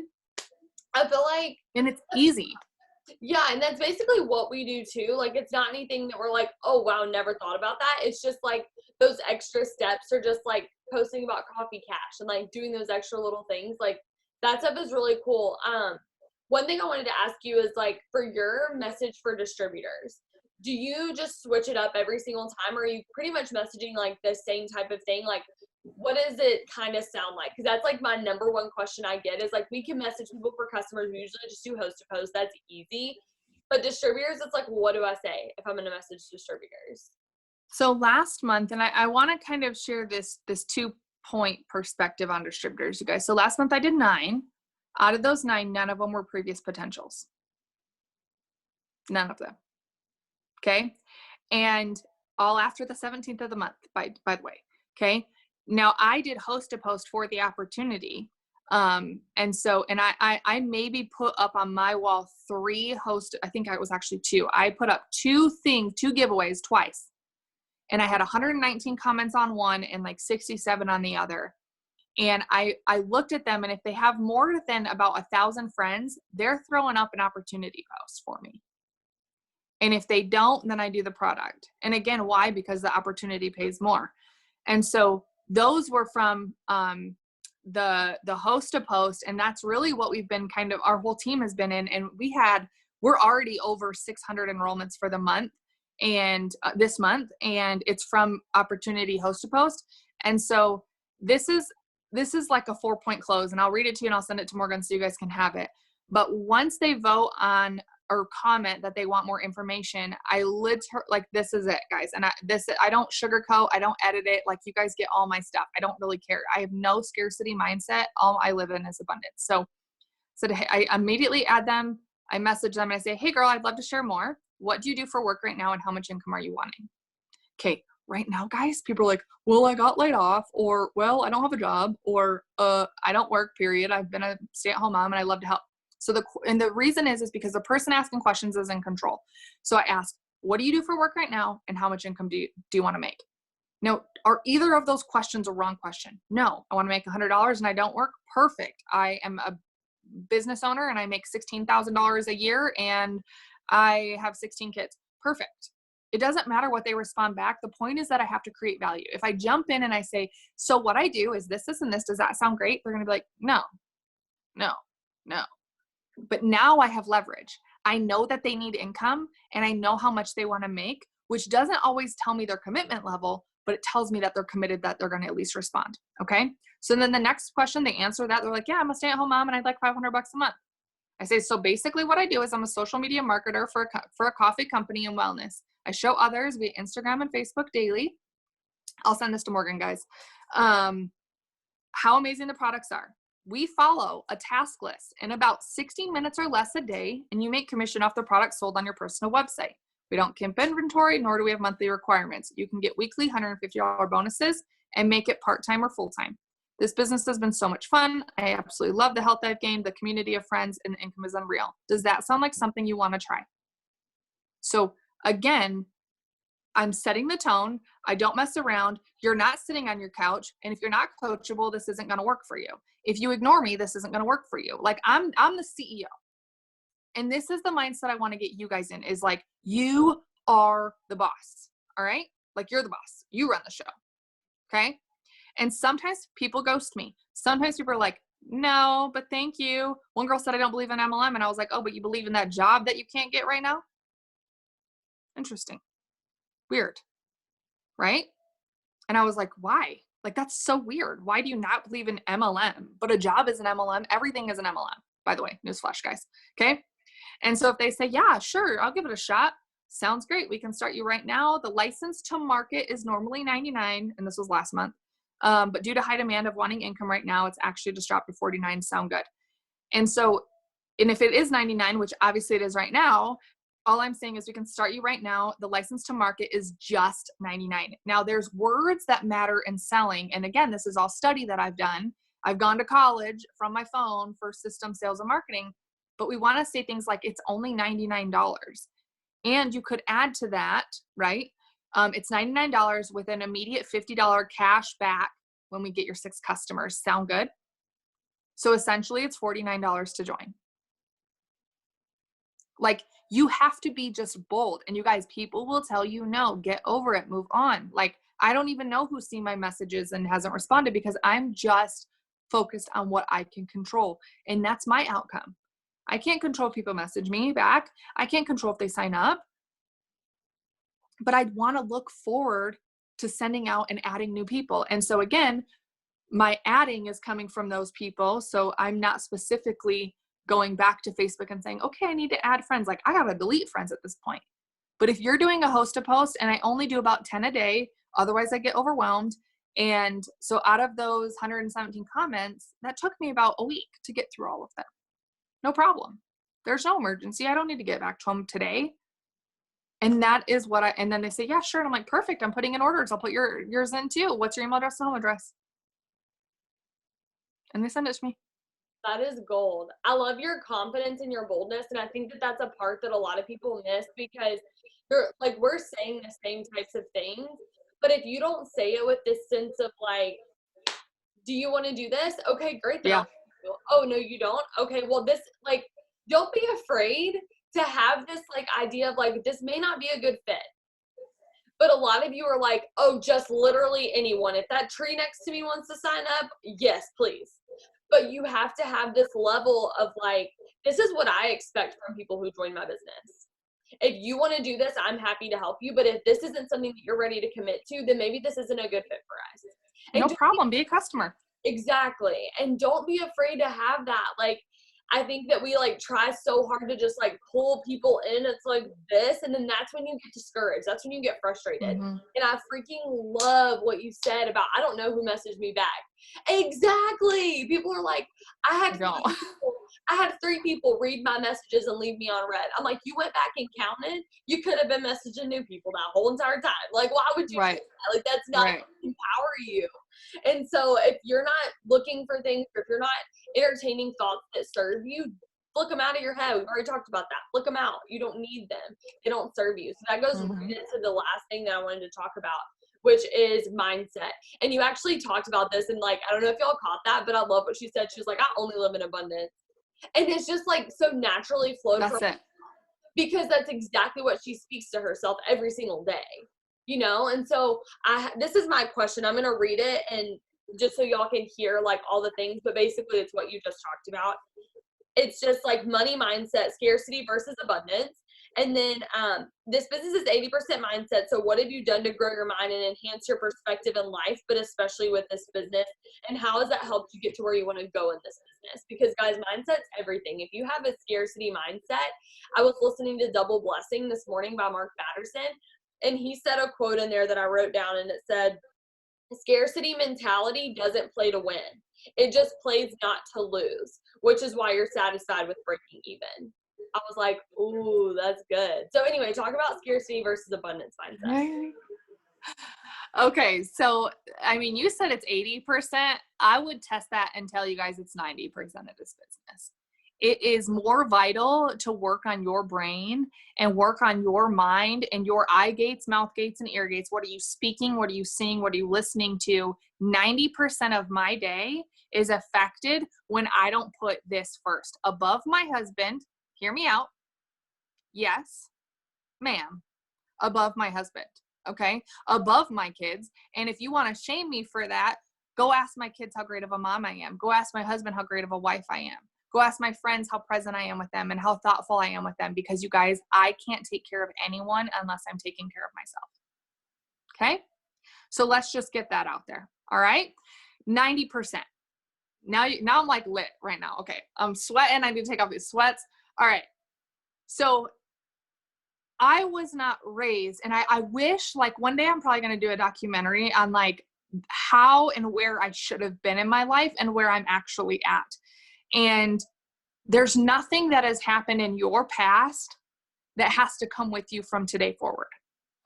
I feel like, and it's easy. Yeah, and that's basically what we do too. Like, it's not anything that we're like, oh wow, never thought about that. It's just like those extra steps are just like posting about coffee cash and like doing those extra little things. Like that stuff is really cool. One thing I wanted to ask you is like for your message for distributors, do you just switch it up every single time, or are you pretty much messaging like the same type of thing? Like, what does it kind of sound like? Because that's like my number one question I get is like, we can message people for customers. We usually just do host to post. That's easy. But distributors, it's like, what do I say if I'm going to message distributors? So last month, and I want to kind of share this 2-point perspective on distributors, you guys. So last month I did 9. Out of those 9, none of them were previous potentials. None of them. Okay. And all after the 17th of the month, by the way. Okay. Now I did host to post for the opportunity. And so, and I maybe put up on my wall 3 host, I think it was actually 2. I put up 2 giveaways twice. And I had 119 comments on one and like 67 on the other. And I looked at them, and if they have more than about 1,000 friends, they're throwing up an opportunity post for me. And if they don't, then I do the product. And again, why? Because the opportunity pays more. And so those were from the host to post. And that's really what we've been kind of, our whole team has been in. And we're already over 600 enrollments for the month and this month. And it's from opportunity host to post. And so this is like a 4-point close, and I'll read it to you and I'll send it to Morgan so you guys can have it. But once they vote on or comment that they want more information, like, this is it, guys. And I don't sugarcoat, I don't edit it. Like, you guys get all my stuff. I don't really care. I have no scarcity mindset. All I live in is abundance. So hey, I immediately add them. I message them and I say, hey girl, I'd love to share more. What do you do for work right now and how much income are you wanting? Okay. Right now, guys, people are like, well, I got laid off, or, well, I don't have a job, or I don't work, period. I've been a stay-at-home mom and I love to help. So the reason is because the person asking questions is in control. So I ask, what do you do for work right now? And how much income do you want to make? Now, are either of those questions a wrong question? No, I want to make $100 and I don't work. Perfect. I am a business owner and I make $16,000 a year and I have 16 kids. Perfect. It doesn't matter what they respond back. The point is that I have to create value. If I jump in and I say, so what I do is this, and this, does that sound great? They're going to be like, no. But now I have leverage. I know that they need income and I know how much they want to make, which doesn't always tell me their commitment level, but it tells me that they're committed, that they're going to at least respond. Okay. So then the next question, they answer that. They're like, yeah, I'm a stay-at-home mom and I'd like $500 a month. I say, so basically what I do is I'm a social media marketer for a coffee company and wellness. I show others via Instagram and Facebook daily. I'll send this to Morgan, guys. How amazing the products are. We follow a task list in about 16 minutes or less a day, and you make commission off the products sold on your personal website. We don't keep inventory, nor do we have monthly requirements. You can get weekly $150 bonuses and make it part-time or full-time. This business has been so much fun. I absolutely love the health I've gained, the community of friends, and the income is unreal. Does that sound like something you want to try? So again, I'm setting the tone. I don't mess around. You're not sitting on your couch. And if you're not coachable, this isn't going to work for you. If you ignore me, this isn't going to work for you. Like, I'm the CEO. And this is the mindset I want to get you guys in, is like, you are the boss. All right. Like, you're the boss. You run the show. Okay. And sometimes people ghost me. Sometimes people are like, no, but thank you. One girl said, I don't believe in MLM. And I was like, oh, but you believe in that job that you can't get right now? Interesting. Weird. Right? And I was like, why? Like, that's so weird. Why do you not believe in MLM? But a job is an MLM. Everything is an MLM, by the way. Newsflash, guys. Okay. And so if they say, yeah, sure, I'll give it a shot. Sounds great. We can start you right now. The license to market is normally $99, and this was last month. But due to high demand of wanting income right now, it's actually just dropped to $49. Sound good? And so, and if it is $99, which obviously it is right now, all I'm saying is we can start you right now. The license to market is just $99. Now, there's words that matter in selling. And again, this is all study that I've done. I've gone to college from my phone for system sales and marketing, but we want to say things like it's only $99. And you could add to that, right? It's $99 with an immediate $50 cash back when we get your 6 customers. Sound good? So essentially it's $49 to join. Like, you have to be just bold. And you guys, people will tell you no, get over it, move on. Like, I don't even know who's seen my messages and hasn't responded, because I'm just focused on what I can control. And that's my outcome. I can't control if people message me back. I can't control if they sign up. But I'd want to look forward to sending out and adding new people. And so again, my adding is coming from those people. So I'm not specifically going back to Facebook and saying, okay, I need to add friends. Like, I got to delete friends at this point. But if you're doing a host to post, and I only do about 10 a day, otherwise I get overwhelmed. And so out of those 117 comments, that took me about a week to get through all of them. No problem. There's no emergency. I don't need to get back to them today. And that is what and then they say, yeah, sure. And I'm like, perfect. I'm putting in orders. I'll put yours in too. What's your email address and home address? And they send it to me. That is gold. I love your confidence and your boldness, and I think that that's a part that a lot of people miss because you're like we're saying the same types of things, but if you don't say it with this sense of like, do you want to do this? Okay, great, then I'll Yeah. do it. Oh no, you don't? Okay, well this like don't be afraid to have this like idea of like this may not be a good fit. But a lot of you are like, oh, just literally anyone. If that tree next to me wants to sign up, yes, please. But you have to have this level of like, this is what I expect from people who join my business. If you want to do this, I'm happy to help you. But if this isn't something that you're ready to commit to, then maybe this isn't a good fit for us. And No problem. Be a customer. exactly. And don't be afraid to have that. Like, I think that we like try so hard to just like pull people in. It's like this. And then that's when you get discouraged. That's when you get frustrated. Mm-hmm. And I freaking love what you said about, I don't know who messaged me back. Exactly. People are like, I had No. three people, I had 3 people read my messages and leave me on red. I'm like, you went back and counted. You could have been messaging new people that whole entire time. Like, why would you do Right. that? Like, that's not Right. empower you. And so if you're not looking for things, or if you're not entertaining thoughts that serve you, flick them out of your head. We've already talked about that. Flick them out. You don't need them. They don't serve you. So that goes Mm-hmm. right into the last thing that I wanted to talk about, which is mindset. And you actually talked about this, and like, I don't know if y'all caught that, but I love what she said. She was like, I only live in abundance. And it's just like so naturally flowed from, That's it. because that's exactly what she speaks to herself every single day, you know? And so this is my question. I'm going to read it, and just so y'all can hear like all the things, but basically it's what you just talked about. It's just like money mindset, scarcity versus abundance. And then this business is 80% mindset. So what have you done to grow your mind and enhance your perspective in life, but especially with this business? And how has that helped you get to where you want to go in this business? Because guys, mindset's everything. If you have a scarcity mindset, I was listening to Double Blessing this morning by Mark Batterson, and he said a quote in there that I wrote down, and it said, scarcity mentality doesn't play to win. It just plays not to lose, which is why you're satisfied with breaking even. I was like, ooh, that's good. So anyway, talk about scarcity versus abundance mindset. Right. Okay. So, I mean, you said it's 80%. I would test that and tell you guys it's 90% of this business. It is more vital to work on your brain and work on your mind and your eye gates, mouth gates, and ear gates. What are you speaking? What are you seeing? What are you listening to? 90% of my day is affected when I don't put this first. Above my husband, hear me out. Yes, ma'am. Above my husband. Okay. Above my kids. And if you want to shame me for that, go ask my kids how great of a mom I am. Go ask my husband how great of a wife I am. Go ask my friends how present I am with them and how thoughtful I am with them, because you guys, I can't take care of anyone unless I'm taking care of myself. Okay. So let's just get that out there. All right. 90%. Now I'm like lit right now. Okay. I'm sweating. I need to take off these sweats. All right. So I was not raised, and I wish like one day I'm probably going to do a documentary on like how and where I should have been in my life and where I'm actually at. And there's nothing that has happened in your past that has to come with you from today forward.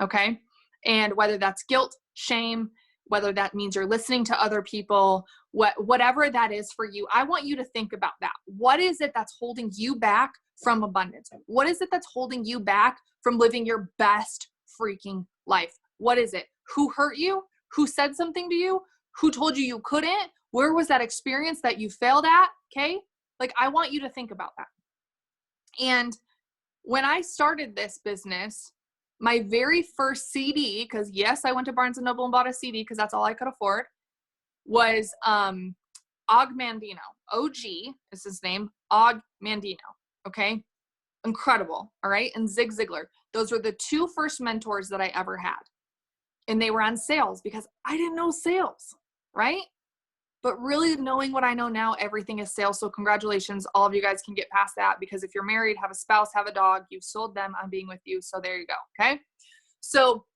Okay. And whether that's guilt, shame, whether that means you're listening to other people, whatever that is for you, I want you to think about that. What is it that's holding you back from abundance? What is it that's holding you back from living your best freaking life? What is it? Who hurt you? Who said something to you? Who told you you couldn't? Where was that experience that you failed at? Okay. Like, I want you to think about that. And when I started this business, my very first CD, because yes, I went to Barnes & Noble and bought a CD because that's all I could afford, was Og Mandino. OG is his name, Og Mandino. Okay. Incredible. All right. And Zig Ziglar. Those were the 2 first mentors that I ever had. And they were on sales because I didn't know sales. Right. But really knowing what I know now, everything is sales. So congratulations. All of you guys can get past that, because if you're married, have a spouse, have a dog, you've sold them, I'm being with you. So there you go. Okay. So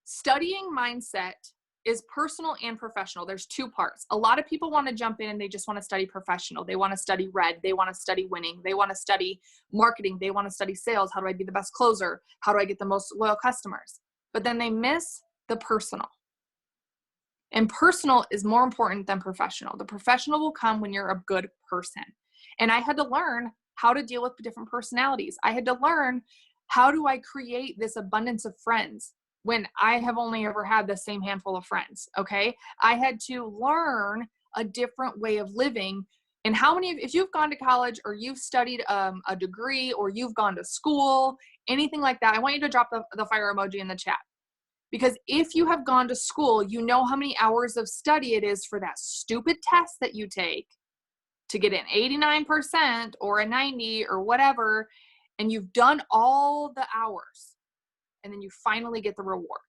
studying mindset is personal and professional. There's 2 parts. A lot of people want to jump in and they just want to study professional. They want to study red. They want to study winning. They want to study marketing. They want to study sales. How do I be the best closer? How do I get the most loyal customers? But then they miss the personal. And personal is more important than professional. The professional will come when you're a good person. And I had to learn how to deal with different personalities. I had to learn, how do I create this abundance of friends when I have only ever had the same handful of friends? Okay. I had to learn a different way of living. And how many, if you've gone to college or you've studied a degree or you've gone to school, anything like that, I want you to drop the fire emoji in the chat. Because if you have gone to school, you know how many hours of study it is for that stupid test that you take to get an 89% or a 90 or whatever. And you've done all the hours and then you finally get the reward.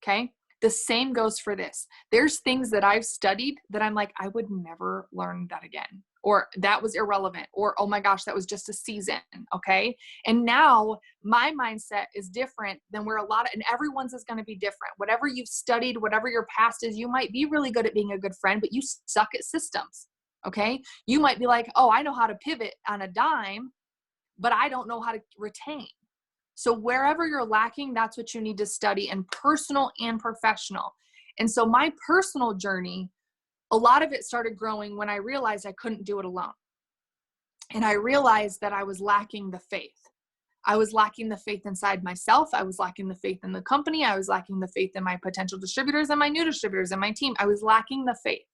Okay. The same goes for this. There's things that I've studied that I'm like, I would never learn that again, or that was irrelevant, or, oh my gosh, that was just a season. Okay. And now my mindset is different than where and everyone's is going to be different. Whatever you've studied, whatever your past is, you might be really good at being a good friend, but you suck at systems. Okay. You might be like, oh, I know how to pivot on a dime, but I don't know how to retain. So wherever you're lacking, that's what you need to study, in personal and professional. And so my personal journey, a lot of it started growing when I realized I couldn't do it alone. And I realized that I was lacking the faith. I was lacking the faith inside myself. I was lacking the faith in the company. I was lacking the faith in my potential distributors and my new distributors and my team. I was lacking the faith.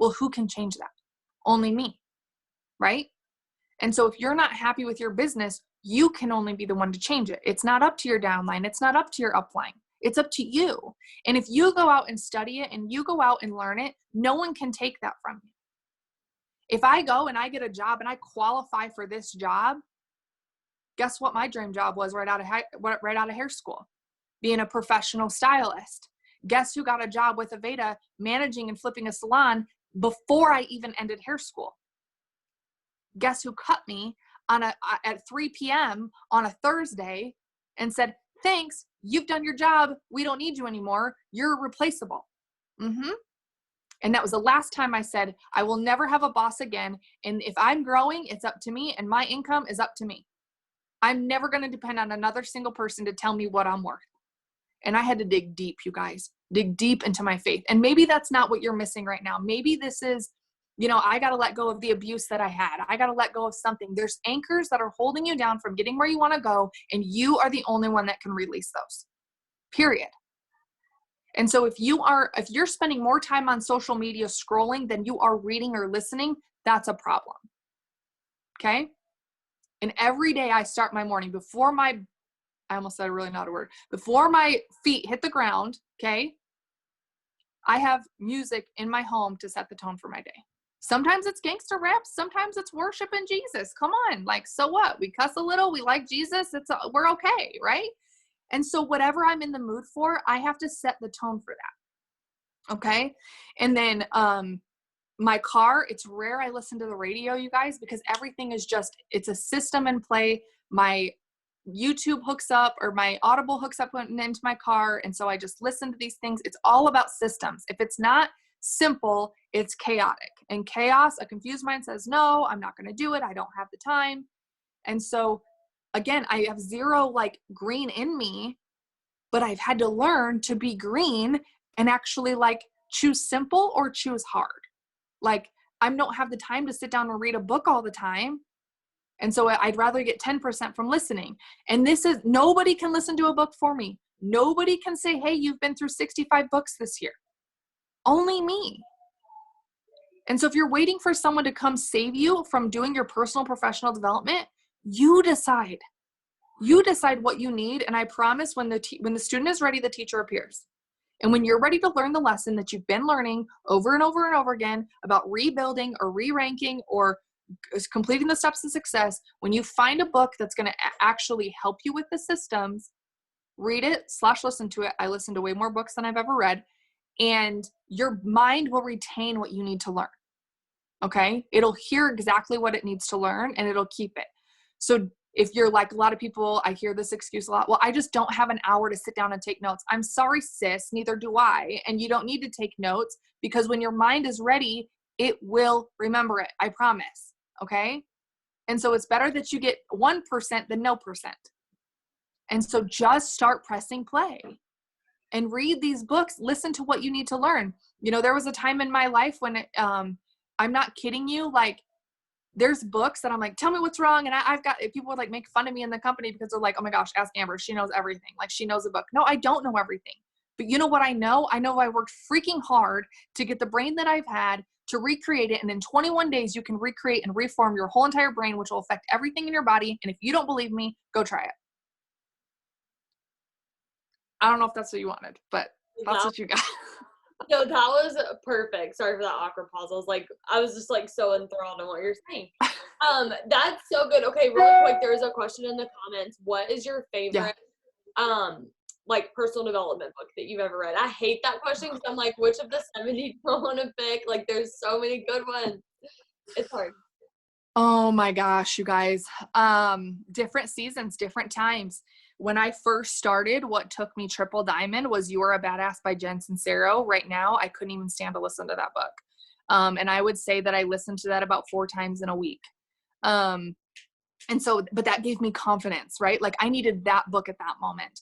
Well, who can change that? Only me, right? And so if you're not happy with your business, you can only be the one to change it. It's not up to your downline. It's not up to your upline. It's up to you. And if you go out and study it and you go out and learn it, no one can take that from you. If I go and I get a job and I qualify for this job, guess what my dream job was right out of hair school? Being a professional stylist. Guess who got a job with Aveda managing and flipping a salon before I even ended hair school? Guess who cut me at 3 p.m. on a Thursday and said, thanks, you've done your job. We don't need you anymore. You're replaceable. And that was the last time I said, I will never have a boss again. And if I'm growing, it's up to me, and my income is up to me. I'm never going to depend on another single person to tell me what I'm worth. And I had to dig deep, you guys, dig deep into my faith. And maybe that's not what you're missing right now. Maybe this is, I got to let go of the abuse that I had. I got to let go of something. There's anchors that are holding you down from getting where you want to go, and you are the only one that can release those, period. And so if you're spending more time on social media scrolling than you are reading or listening, that's a problem. Okay? And every day I start my morning before my feet hit the ground, okay? I have music in my home to set the tone for my day. Sometimes it's gangster raps. Sometimes it's worshiping Jesus. Come on. So what? We cuss a little. We like Jesus. We're okay, right? And so whatever I'm in the mood for, I have to set the tone for that. Okay. And then, my car, it's rare I listen to the radio, you guys, because everything is it's a system in play. My YouTube hooks up, or my Audible hooks up into my car. And so I just listen to these things. It's all about systems. If it's not simple, it's chaotic. And chaos, a confused mind says, no, I'm not going to do it. I don't have the time. And so again, I have zero green in me, but I've had to learn to be green and actually choose simple or choose hard. I don't have the time to sit down and read a book all the time. And so I'd rather get 10% from listening. And nobody can listen to a book for me. Nobody can say, hey, you've been through 65 books this year. Only me. And so if you're waiting for someone to come save you from doing your personal professional development, you decide. You decide what you need. And I promise when the student is ready, the teacher appears. And when you're ready to learn the lesson that you've been learning over and over and over again about rebuilding or re-ranking or completing the steps to success, when you find a book that's going to actually help you with the systems, read it / listen to it. I listen to way more books than I've ever read. And your mind will retain what you need to learn. Okay? It'll hear exactly what it needs to learn, and it'll keep it. So if you're like a lot of people, I hear this excuse a lot. Well, I just don't have an hour to sit down and take notes. I'm sorry, sis, neither do I. And you don't need to take notes, because when your mind is ready, it will remember it. I promise. Okay? And so it's better that you get 1% than no %. And so just start pressing play. and read these books, listen to what you need to learn. You know, there was a time in my life when I'm not kidding you, like there's books that I'm like, tell me what's wrong. And I've got, people would like make fun of me in the company because they're like, oh my gosh, ask Amber. She knows everything. Like she knows a book. No, I don't know everything. But you know what I know? I know I worked freaking hard to get the brain that I've had to recreate it. And in 21 days, you can recreate and reform your whole entire brain, which will affect everything in your body. And if you don't believe me, go try it. I don't know if that's what you wanted, but that's what you got. No, that was perfect. Sorry for that awkward pause. I was just like so enthralled in what you're saying. That's so good. Okay, really quick, there's a question in the comments. What is your favorite like personal development book that you've ever read? I hate that question because I'm like, which of the 70 do I want to pick? Like there's so many good ones. It's hard. Oh my gosh, you guys. Different seasons, different times. When I first started, what took me triple diamond was You Are a Badass by Jen Sincero. Right now, I couldn't even stand to listen to that book. And I would say that I listened to that about 4 times in a week. And so, but that gave me confidence, right? Like I needed that book at that moment.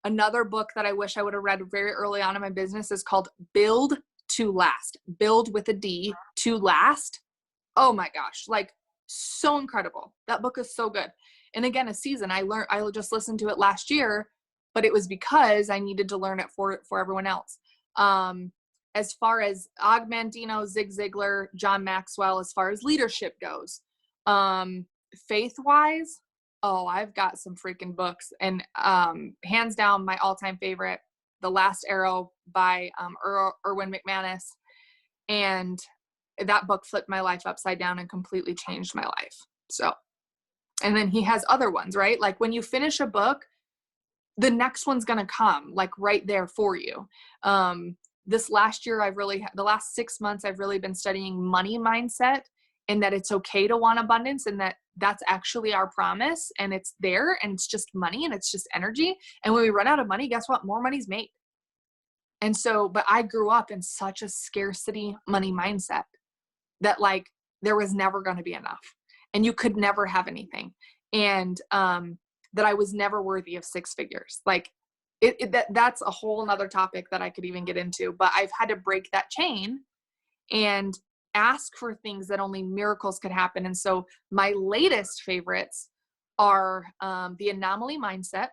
Another book that I wish I would have read very early on in my business is called Build to Last. Build with a D to Last. Oh my gosh, like so incredible. That book is so good. And again, a season I just listened to it last year, but it was because I needed to learn it for everyone else. As far as Og Mandino, Zig Ziglar, John Maxwell, as far as leadership goes, faith-wise, oh, I've got some freaking books. And hands down, my all-time favorite, The Last Arrow by Erwin McManus. And that book flipped my life upside down and completely changed my life. So, and then he has other ones, right? Like when you finish a book, the next one's going to come like right there for you. This last year, the last 6 months, I've really been studying money mindset, and that it's okay to want abundance, and that's actually our promise, and it's there, and it's just money, and it's just energy. And when we run out of money, guess what? More money's made. And so, but I grew up in such a scarcity money mindset that like there was never going to be enough, and you could never have anything. And that I was never worthy of 6 figures. Like that's a whole nother topic that I could even get into, but I've had to break that chain and ask for things that only miracles could happen. And so my latest favorites are the Anomaly Mindset,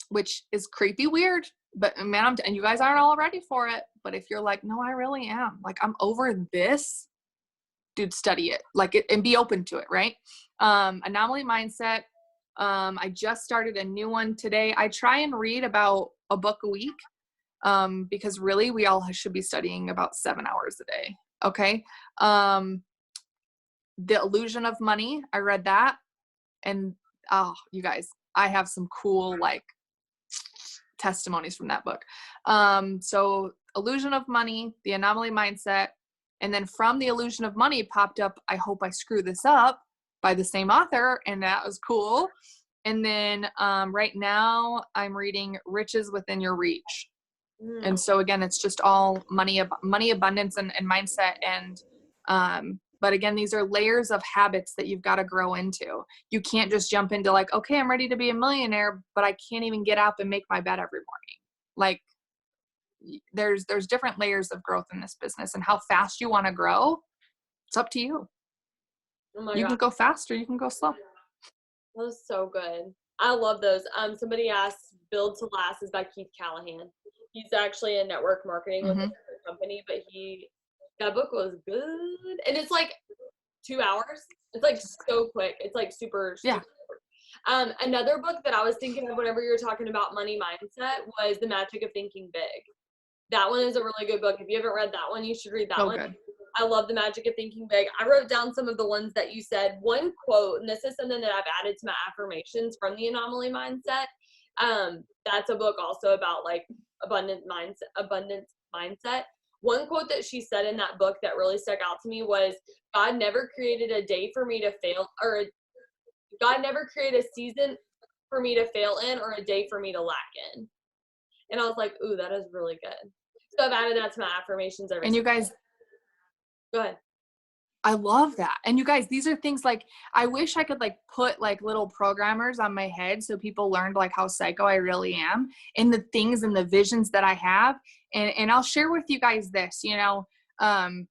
which is creepy weird, but man, and you guys aren't all ready for it. But if you're like, no, I really am, like, I'm over this, dude, study it, like it, and be open to it. Right. Anomaly Mindset. I just started a new one today. I try and read about a book a week. Because really we all should be studying about 7 hours a day. Okay. The Illusion of Money. I read that. And you guys, I have some cool, like, testimonies from that book. So Illusion of Money, The Anomaly Mindset. And then from The Illusion of Money popped up, I Hope I Screw This Up, by the same author. And that was cool. And then right now I'm reading Riches Within Your Reach. And so again, it's just all money, abundance, and mindset. And, but again, these are layers of habits that you've got to grow into. You can't just jump into like, okay, I'm ready to be a millionaire, but I can't even get up and make my bed every morning. Like there's different layers of growth in this business, and how fast you want to grow, it's up to you. Oh you God. Can go fast or you can go slow. That was so good. I love those. Somebody asked, Build to Last is by Keith Callahan. He's actually in network marketing with a different company, but that book was good. And it's like 2 hours. It's like so quick. It's like super quick. Another book that I was thinking of whenever you were talking about money mindset was The Magic of Thinking Big. That one is a really good book. If you haven't read that one, you should read that one. Good. I love The Magic of Thinking Big. I wrote down some of the ones that you said. One quote, and this is something that I've added to my affirmations from the Anomaly Mindset. That's a book also about like abundance mindset. One quote that she said in that book that really stuck out to me was, God never created a day for me to fail, or God never created a season for me to fail in, or a day for me to lack in. And I was like, ooh, that is really good. So I've added that to my affirmations every And you guys, go ahead. I love that. And you guys, these are things like, I wish I could like put like little programmers on my head so people learned like how psycho I really am and the things and the visions that I have. And I'll share with you guys this, you know, I'm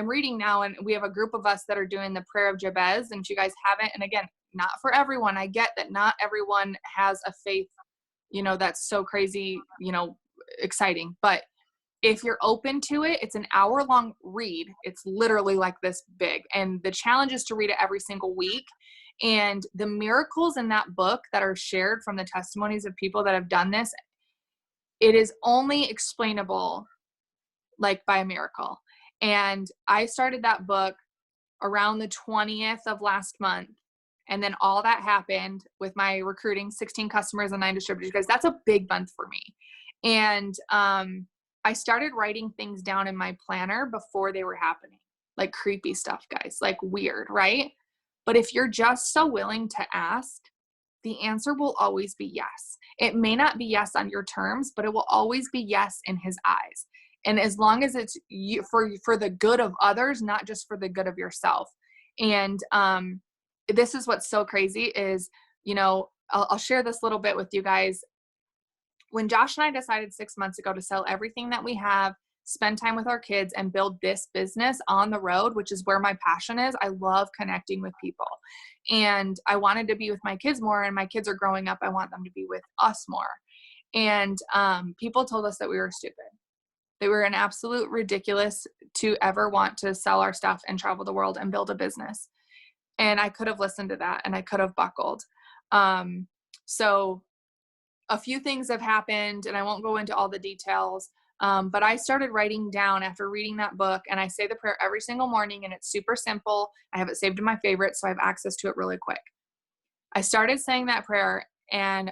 reading now, and we have a group of us that are doing the prayer of Jabez, and if you guys haven't, and again, not for everyone. I get that not everyone has a faith, you know, that's so crazy, you know, exciting, but if you're open to it, it's an hour-long read. It's literally like this big. And the challenge is to read it every single week. And the miracles in that book that are shared from the testimonies of people that have done this, it is only explainable like by a miracle. And I started that book around the 20th of last month. And then all that happened with my recruiting 16 customers and 9 distributors, because that's a big month for me. And, I started writing things down in my planner before they were happening, like creepy stuff, guys, like weird, right? But if you're just so willing to ask, the answer will always be yes. It may not be yes on your terms, but it will always be yes in his eyes. And as long as it's you, for the good of others, not just for the good of yourself. And this is what's so crazy is, you know, I'll share this little bit with you guys. When Josh and I decided 6 months ago to sell everything that we have, spend time with our kids, and build this business on the road, which is where my passion is. I love connecting with people. And I wanted to be with my kids more, and my kids are growing up. I want them to be with us more. And people told us that we were stupid. They were an absolute ridiculous to ever want to sell our stuff and travel the world and build a business. And I could have listened to that, and I could have buckled. So a few things have happened, and I won't go into all the details, but I started writing down after reading that book, and I say the prayer every single morning, and it's super simple. I have it saved in my favorites, so I have access to it really quick. I started saying that prayer, and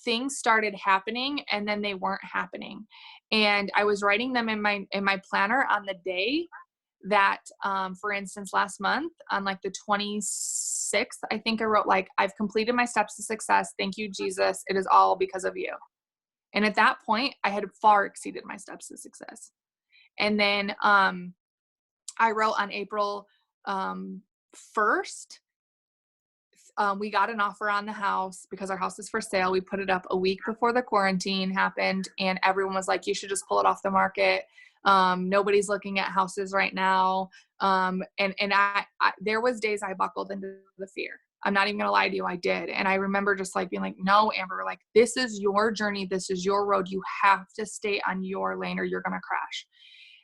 things started happening, and then they weren't happening. And I was writing them in my planner on the day that, for instance, last month on like the 26th, I think I wrote like, I've completed my steps to success. Thank you, Jesus. It is all because of you. And at that point, I had far exceeded my steps to success. And then I wrote on April 1st, we got an offer on the house because our house is for sale. We put it up a week before the quarantine happened, and everyone was like, you should just pull it off the market. Nobody's looking at houses right now. And I there was days I buckled into the fear. I'm not even gonna lie to you. I did. And I remember just like being like, no, Amber, like this is your journey. This is your road. You have to stay on your lane or you're going to crash.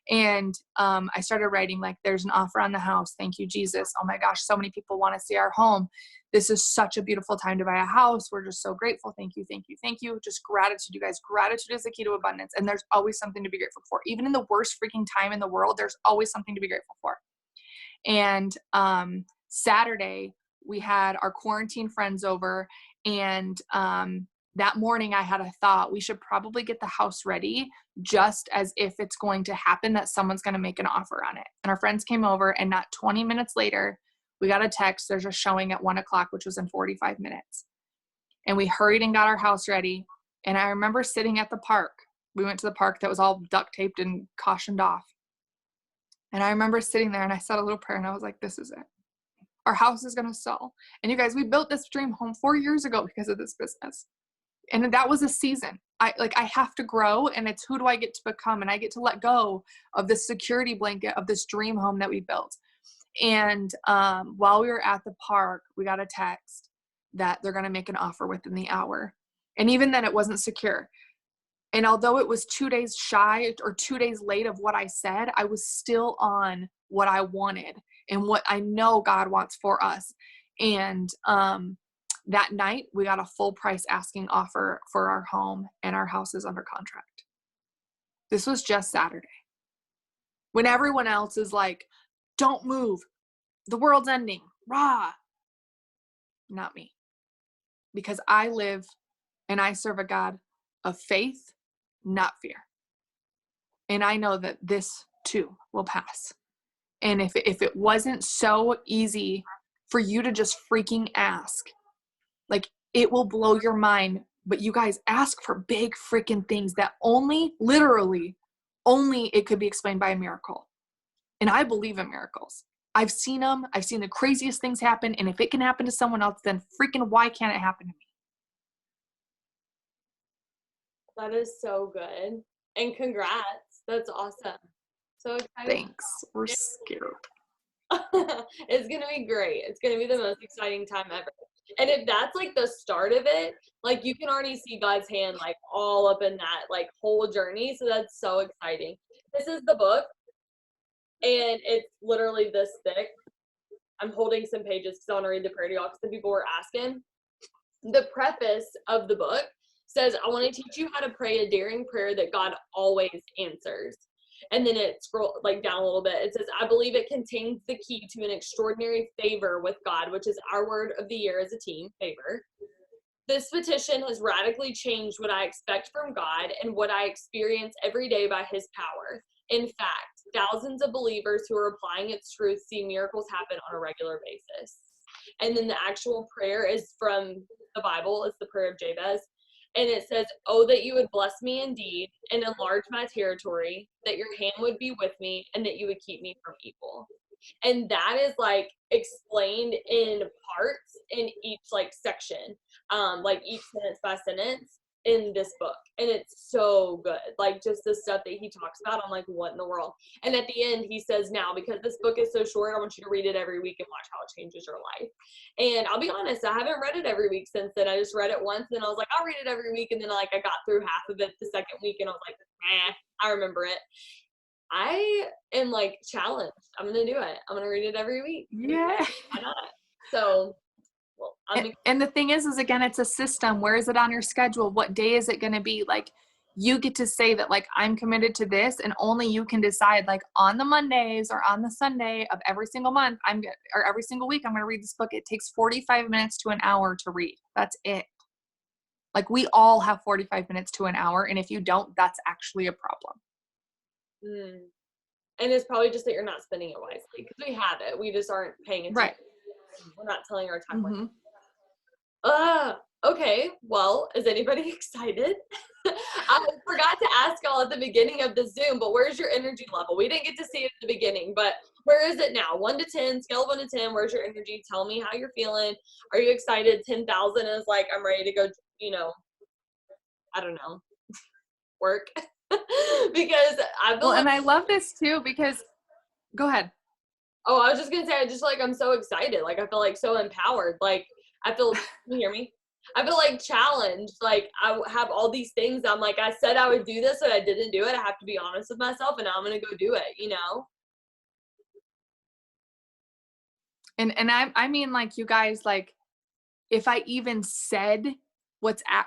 And, I started writing like, there's an offer on the house. Thank you, Jesus. Oh my gosh. So many people want to see our home. This is such a beautiful time to buy a house. We're just so grateful. Thank you. Thank you. Thank you. Just gratitude, you guys. Gratitude is the key to abundance. And there's always something to be grateful for. Even in the worst freaking time in the world, there's always something to be grateful for. And, Saturday we had our quarantine friends over, and, that morning I had a thought, we should probably get the house ready just as if it's going to happen that someone's going to make an offer on it. And our friends came over, and not 20 minutes later, we got a text. There's a showing at 1:00, which was in 45 minutes. And we hurried and got our house ready. And I remember sitting at the park. We went to the park that was all duct taped and cautioned off. And I remember sitting there, and I said a little prayer, and I was like, this is it. Our house is going to sell. And you guys, we built this dream home 4 years ago because of this business. And that was a season. I have to grow, and it's who do I get to become? And I get to let go of this security blanket of this dream home that we built. And while we were at the park, we got a text that they're going to make an offer within the hour. And even then it wasn't secure. And although it was 2 days shy or 2 days late of what I said, I was still on what I wanted and what I know God wants for us. And, that night, we got a full price asking offer for our home, and our house is under contract. This was just Saturday. When everyone else is like, don't move. The world's ending. Rah. Not me. Because I live and I serve a God of faith, not fear. And I know that this too will pass. And if it wasn't so easy for you to just freaking ask, like, it will blow your mind. But you guys, ask for big freaking things that literally only it could be explained by a miracle. And I believe in miracles. I've seen them. I've seen the craziest things happen. And if it can happen to someone else, then freaking why can't it happen to me? That is so good. And congrats. That's awesome. So excited. Thanks. We're scared. It's going to be great. It's going to be the most exciting time ever. And if that's like the start of it, like you can already see God's hand like all up in that like whole journey. So that's so exciting. This is the book, and it's literally this thick. I'm holding some pages because I want to read the prayer to y'all because the people were asking. The preface of the book says, I want to teach you how to pray a daring prayer that God always answers. And then it scroll like down a little bit. It says, I believe it contains the key to an extraordinary favor with God, which is our word of the year as a team, favor. This petition has radically changed what I expect from God and what I experience every day by his power. In fact, thousands of believers who are applying its truth see miracles happen on a regular basis. And then the actual prayer is from the Bible. It's the prayer of Jabez. And it says, oh, that you would bless me indeed and enlarge my territory, that your hand would be with me, and that you would keep me from evil. And that is like explained in parts in each like section, like each sentence by sentence in this book. And it's so good. Like just the stuff that he talks about, I'm like, what in the world? And at the end, he says, now, because this book is so short, I want you to read it every week and watch how it changes your life. And I'll be honest, I haven't read it every week since then. I just read it once and I was like, I'll read it every week. And then like I got through half of it the second week and I was like, I remember it. I am like challenged. I'm going to do it. I'm going to read it every week. Yeah. Why not? So, well, and the thing is again, it's a system. Where is it on your schedule? What day is it going to be? Like you get to say that like, I'm committed to this, and only you can decide like on the Mondays or on the Sunday of every single month, or every single week, I'm going to read this book. It takes 45 minutes to an hour to read. That's it. Like we all have 45 minutes to an hour. And if you don't, that's actually a problem. And it's probably just that you're not spending it wisely because we have it. We just aren't paying attention. Right. We're not telling our time. Okay. Well, is anybody excited? I forgot to ask y'all at the beginning of the Zoom, but where's your energy level? We didn't get to see it at the beginning, but where is it now? 1 to 10, scale of 1 to 10. Where's your energy? Tell me how you're feeling. Are you excited? 10,000 is like, I'm ready to go, I don't know, work. Because I feel and I love this too, because go ahead. Oh, I was just gonna say, I'm so excited. Like, I feel like so empowered. Like, can you hear me? I feel like challenged. Like, I have all these things. I'm like, I said I would do this, but I didn't do it. I have to be honest with myself, and now I'm gonna go do it. And I mean, like, you guys, like, if I even said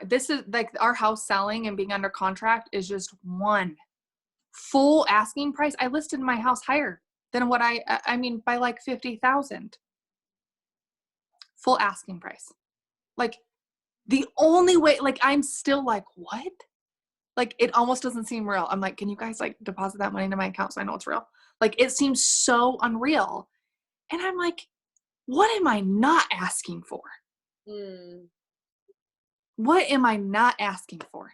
this is like our house selling and being under contract is just one full asking price. I listed my house higher than what I mean, by like 50,000 full asking price. Like the only way, like, I'm still like, what? Like, it almost doesn't seem real. I'm like, can you guys like deposit that money into my account so I know it's real? Like, it seems so unreal. And I'm like, what am I not asking for? What am I not asking for?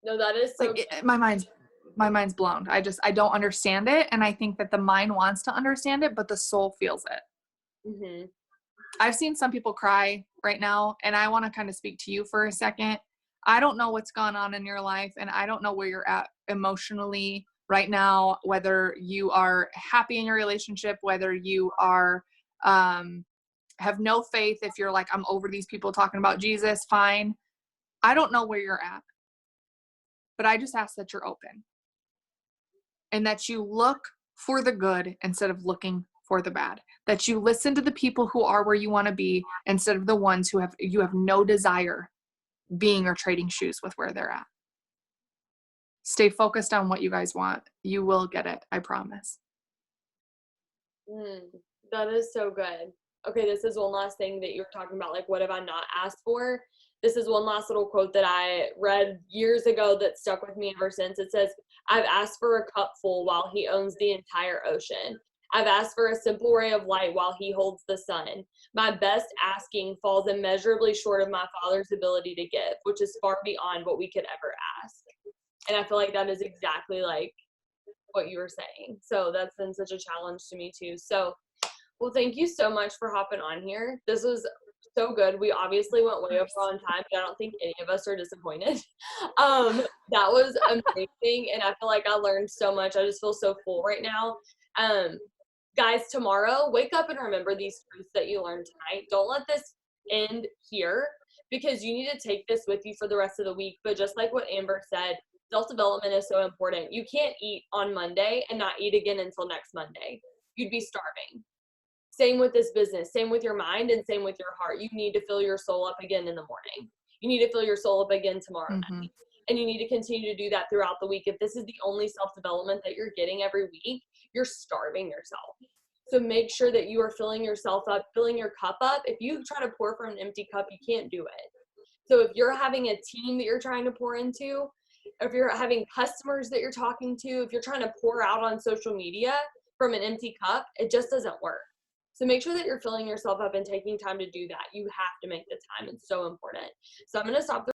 No, that is so like my mind's blown. I don't understand it. And I think that the mind wants to understand it, but the soul feels it. I've seen some people cry right now, and I want to kind of speak to you for a second. I don't know what's gone on in your life, and I don't know where you're at emotionally right now, whether you are happy in your relationship, whether you are have no faith. If you're like, I'm over these people talking about Jesus, fine. I don't know where you're at, but I just ask that you're open and that you look for the good instead of looking for the bad, that you listen to the people who are where you want to be instead of the ones who you have no desire being or trading shoes with where they're at. Stay focused on what you guys want. You will get it. I promise. That is so good. Okay, this is one last thing that you were talking about, like, what have I not asked for? This is one last little quote that I read years ago that stuck with me ever since. It says, I've asked for a cup full while he owns the entire ocean. I've asked for a simple ray of light while he holds the sun. My best asking falls immeasurably short of my Father's ability to give, which is far beyond what we could ever ask. And I feel like that is exactly like what you were saying. So that's been such a challenge to me too. So, well, thank you so much for hopping on here. This was so good. We obviously went way over on time, but I don't think any of us are disappointed. That was amazing, and I feel like I learned so much. I just feel so full right now. Guys, tomorrow, wake up and remember these truths that you learned tonight. Don't let this end here, because you need to take this with you for the rest of the week. But just like what Amber said, self-development is so important. You can't eat on Monday and not eat again until next Monday. You'd be starving. Same with this business, same with your mind, and same with your heart. You need to fill your soul up again in the morning. You need to fill your soul up again tomorrow night. And you need to continue to do that throughout the week. If this is the only self-development that you're getting every week, you're starving yourself. So make sure that you are filling yourself up, filling your cup up. If you try to pour from an empty cup, you can't do it. So if you're having a team that you're trying to pour into, if you're having customers that you're talking to, if you're trying to pour out on social media from an empty cup, it just doesn't work. So make sure that you're filling yourself up and taking time to do that. You have to make the time. It's so important. So I'm going to stop the